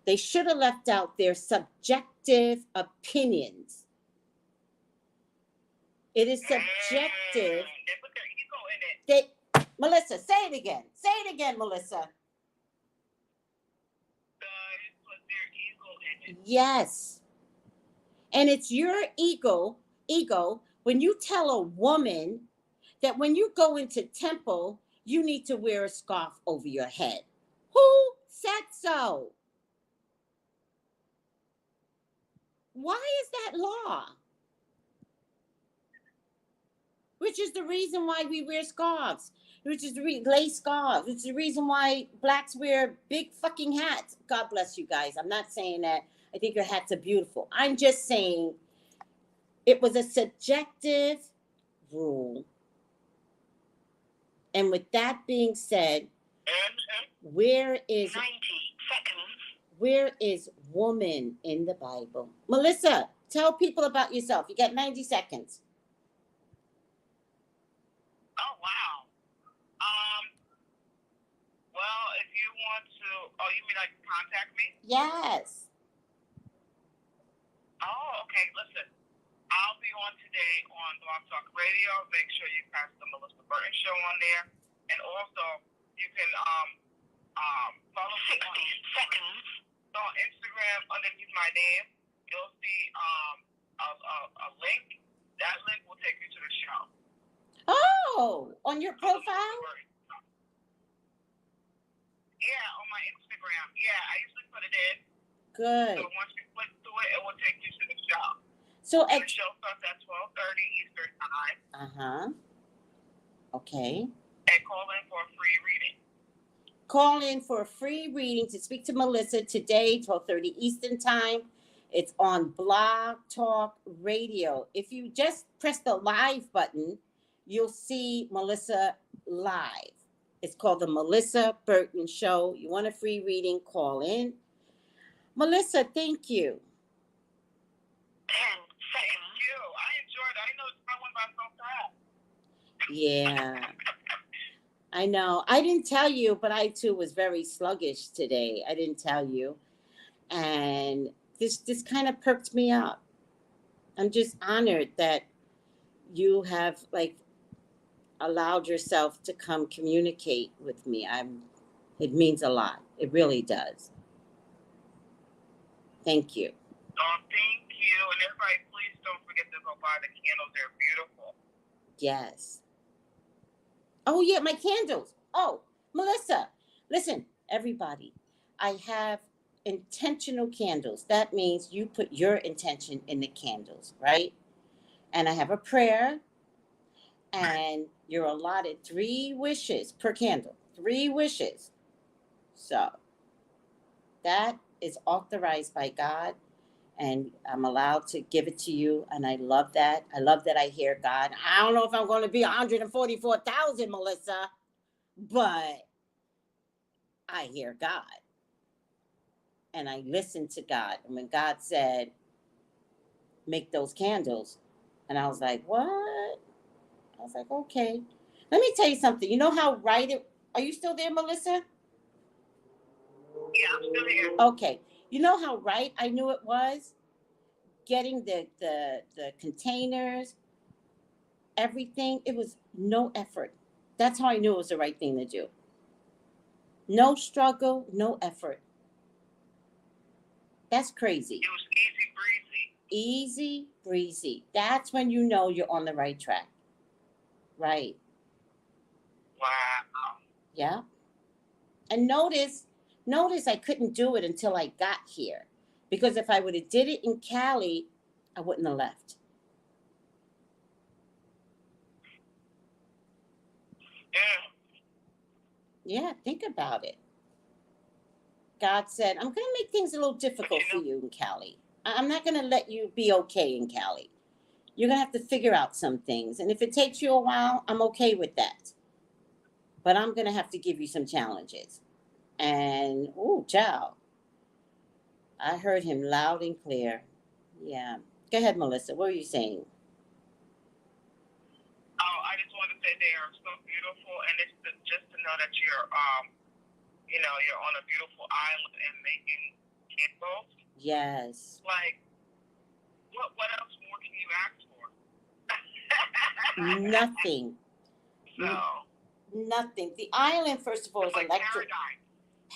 They should have left out their subjective opinions. It is subjective. They put their ego in it. Melissa, say it again. Say it again, Melissa. They put their ego in it. Yes. And it's your ego, when you tell a woman that when you go into temple, you need to wear a scarf over your head. Who said so? Why is that law? Which is the reason why we wear scarves, which is the lace scarves, which is the reason why blacks wear big fucking hats. God bless you guys. I'm not saying that. I think your hats are beautiful. I'm just saying it was a subjective rule. And with that being said, where is 90 seconds. Where is woman in the Bible? Melissa, tell people about yourself. You got 90 seconds. Oh, wow. Well, if you want to, you mean like contact me? Yes. Oh, okay. Listen, I'll be on today on Blog Talk Radio. Make sure you pass the Melissa Burton Show on there. And also, you can follow me 60 seconds. So on Instagram, underneath my name, you'll see a link. That link will take you to the show. Oh, on your profile? Yeah, on my Instagram. Yeah, I usually put it in. Good. So once you click to it, it will take you to the show. So the show starts at 12:30 Eastern Time. Okay. And call in for a free reading. Call in for a free reading to speak to Melissa today, 12:30 Eastern Time. It's on Blog Talk Radio. If you just press the live button, you'll see Melissa live. It's called the Melissa Burton Show. You want a free reading, call in. Melissa, thank you. 10 seconds. Thank you. I enjoyed it. I know I went by so fast. Yeah. I know. I didn't tell you, but I too was very sluggish today. I didn't tell you. And this kind of perked me up. I'm just honored that you have allowed yourself to come communicate with me. It means a lot. It really does. Thank you. Oh, thank you. And everybody, please don't forget to go buy the candles. They're beautiful. Yes. Oh, yeah, my candles. Oh, Melissa, listen, everybody, I have intentional candles. That means you put your intention in the candles, right? And I have a prayer, and you're allotted 3 wishes per candle, 3 wishes. So that is authorized by God, and I'm allowed to give it to you, and I love that. I love that I hear God. I don't know if I'm going to be 144,000, Melissa, but I hear God, and I listen to God. And when God said, make those candles, and I was like, what? I was like, okay. Let me tell you something. You know how right it... Are you still there, Melissa? Yeah, I'm still here. Okay. You know how right I knew it was? Getting the containers, everything. It was no effort. That's how I knew it was the right thing to do. No struggle, no effort. That's crazy. It was easy breezy. Easy breezy. That's when you know you're on the right track. Right. Wow. Yeah. And notice I couldn't do it until I got here. Because if I would have did it in Cali, I wouldn't have left. Yeah, think about it. God said, I'm going to make things a little difficult for you in Cali. I'm not going to let you be okay in Cali. You're going to have to figure out some things. And if it takes you a while, I'm okay with that. But I'm going to have to give you some challenges. And, oh, child, I heard him loud and clear. Yeah. Go ahead, Melissa. What were you saying? Oh, I just want to say they are so beautiful. And it's just to know that you're, you're on a beautiful island and making candles. Yes. Like, what else more can you ask for? Nothing. So. Nothing. The island, first of all, is like electric.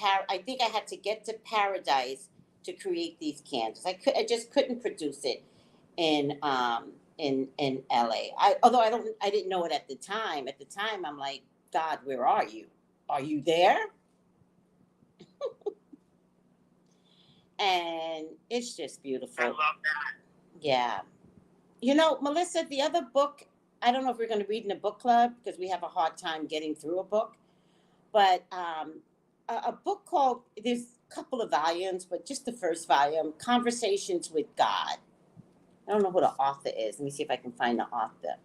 I think I had to get to paradise to create these candles. I just couldn't produce it in LA. I didn't know it at the time. At the time, I'm like, God, where are you? Are you there? And it's just beautiful. I love that. Yeah. You know, Melissa, the other book, I don't know if we're going to read in a book club because we have a hard time getting through a book. But a book called, there's a couple of volumes, but just the first volume, Conversations with God. I don't know who the author is. Let me see if I can find the author.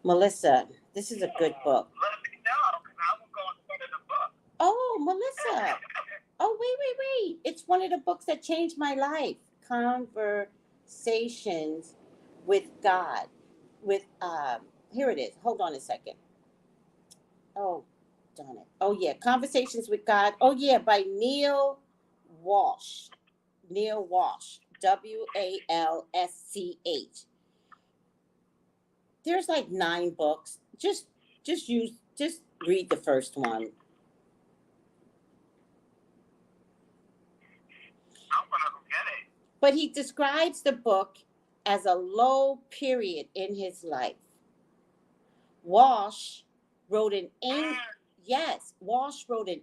Melissa, this is a good book. Let me know, because I will go and study the book. Oh, Melissa. Oh, wait. It's one of the books that changed my life. Conversations with God. Here it is. Hold on a second. Oh, darn it. Oh, yeah. Conversations with God. Oh, yeah. By Neil Walsh. Neil Walsh. Walsch. There's like 9 books. Just read the first one. I'm going to go get it. But he describes the book as a low period in his life. Walsh wrote an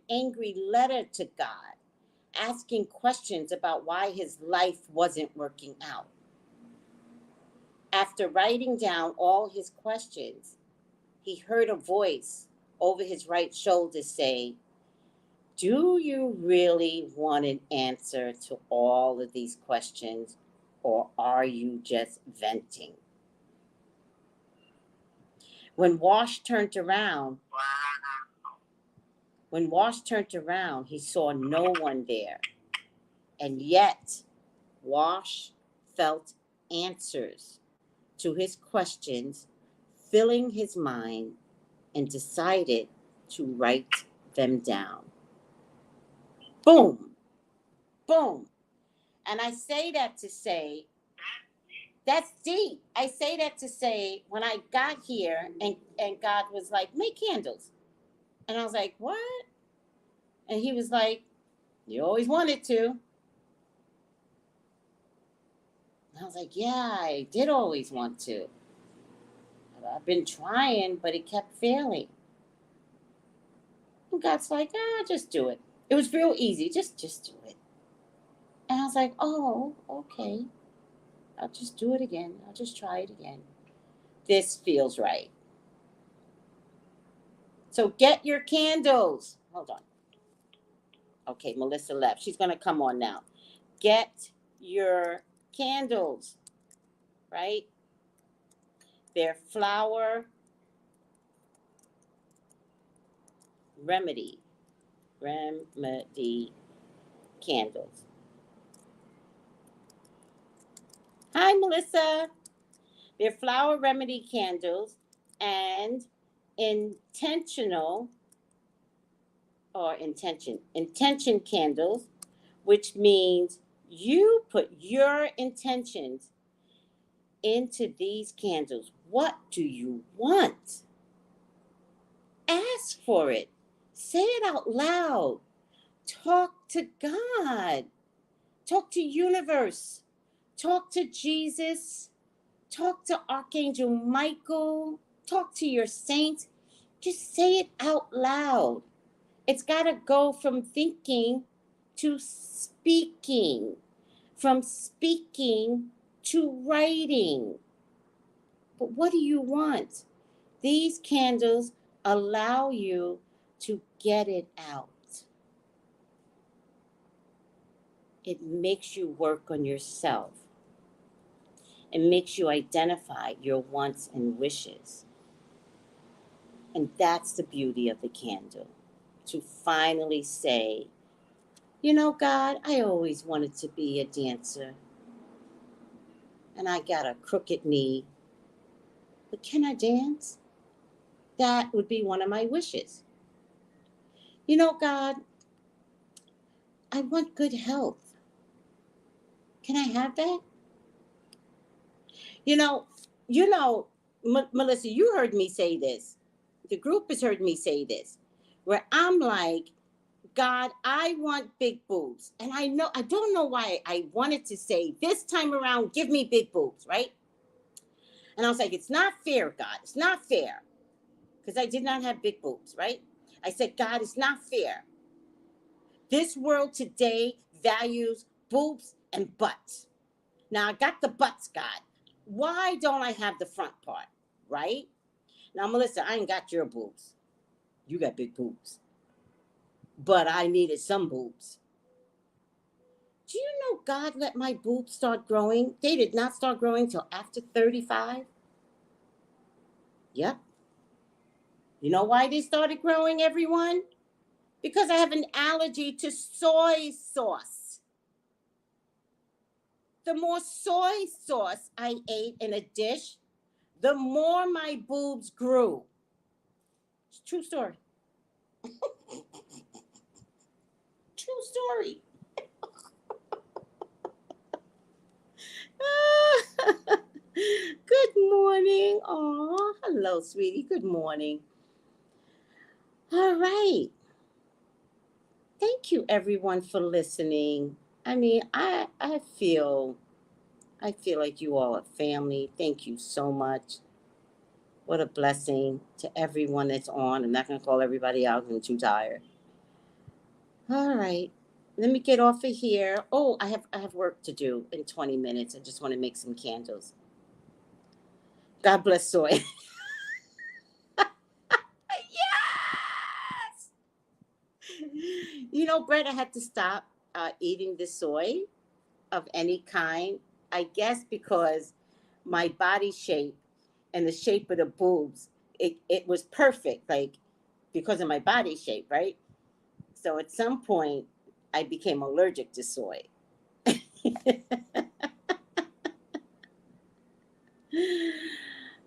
angry letter to God, asking questions about why his life wasn't working out. After writing down all his questions, he heard a voice over his right shoulder say, "Do you really want an answer to all of these questions, or are you just venting?" When Walsh turned around, he saw no one there. And yet, Walsh felt answers to his questions filling his mind and decided to write them down. Boom. Boom. And I say that to say, that's deep. I say that to say, when I got here and God was like, make candles. And I was like, what? And he was like, you always wanted to. And I was like, yeah, I did always want to. I've been trying, but it kept failing. And God's like, just do it. It was real easy. Just do it. And I was like, oh, okay. I'll just do it again. I'll just try it again. This feels right. So get your candles. Hold on. Okay, Melissa left. She's going to come on now. Get your candles, right? They're flower remedy candles. Hi, Melissa. They're flower remedy candles and intention candles, which means you put your intentions into these candles. What do you want? Ask for it. Say it out loud. Talk to God. Talk to universe. Talk to Jesus. Talk to Archangel Michael. Talk to your saints. Just say it out loud. It's got to go from thinking to speaking, from speaking to writing. But what do you want? These candles allow you to get it out. It makes you work on yourself. It makes you identify your wants and wishes. And that's the beauty of the candle. To finally say, you know, God, I always wanted to be a dancer. And I got a crooked knee. But can I dance? That would be one of my wishes. You know, God, I want good health. Can I have that? You know, Melissa, you heard me say this. The group has heard me say this, where I'm like, God, I want big boobs. And I don't know why I wanted to say this time around, give me big boobs, right? And I was like, it's not fair, God. It's not fair. Because I did not have big boobs, right? I said, God, it's not fair. This world today values boobs and butts. Now, I got the butts, God. Why don't I have the front part, right? Now, Melissa, I ain't got your boobs. You got big boobs. But I needed some boobs. Do you know God let my boobs start growing? They did not start growing till after 35. Yep. You know why they started growing, everyone? Because I have an allergy to soy sauce. The more soy sauce I ate in a dish, the more my boobs grew. It's a true story. True story. Good morning. Oh, hello, sweetie. Good morning. All right. Thank you, everyone, for listening. I mean, I feel like you all are family. Thank you so much. What a blessing to everyone that's on. I'm not going to call everybody out because I'm too tired. All right. Let me get off of here. Oh, I have work to do in 20 minutes. I just want to make some candles. God bless soy. Yes! You know, Brett, I had to stop eating the soy of any kind. I guess because my body shape and the shape of the boobs, it was perfect, like because of my body shape, right? So at some point, I became allergic to soy.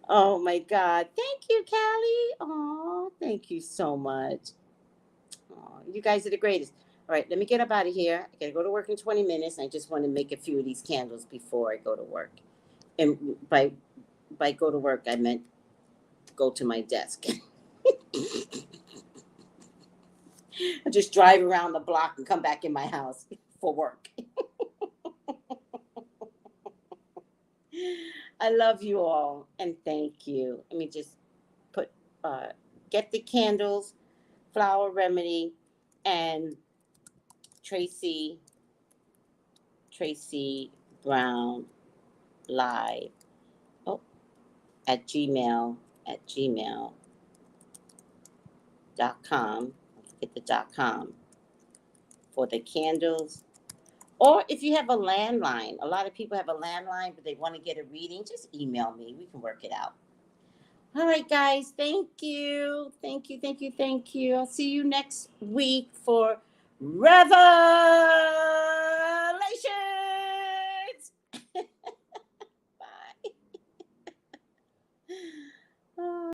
Oh my God. Thank you, Callie. Oh, thank you so much. Oh, you guys are the greatest. All right, let me get up out of here. I got to go to work in 20 minutes. I just want to make a few of these candles before I go to work. And by go to work, I meant go to my desk. I just drive around the block and come back in my house for work. I love you all and thank you. Let me just put get the candles, Flower Remedy, and Tracey Brown Live. Oh, at gmail.com. Get the .com for the candles. Or if you have a landline, a lot of people have a landline, but they want to get a reading, just email me. We can work it out. All right, guys. Thank you. Thank you. Thank you. Thank you. I'll see you next week for Revelation.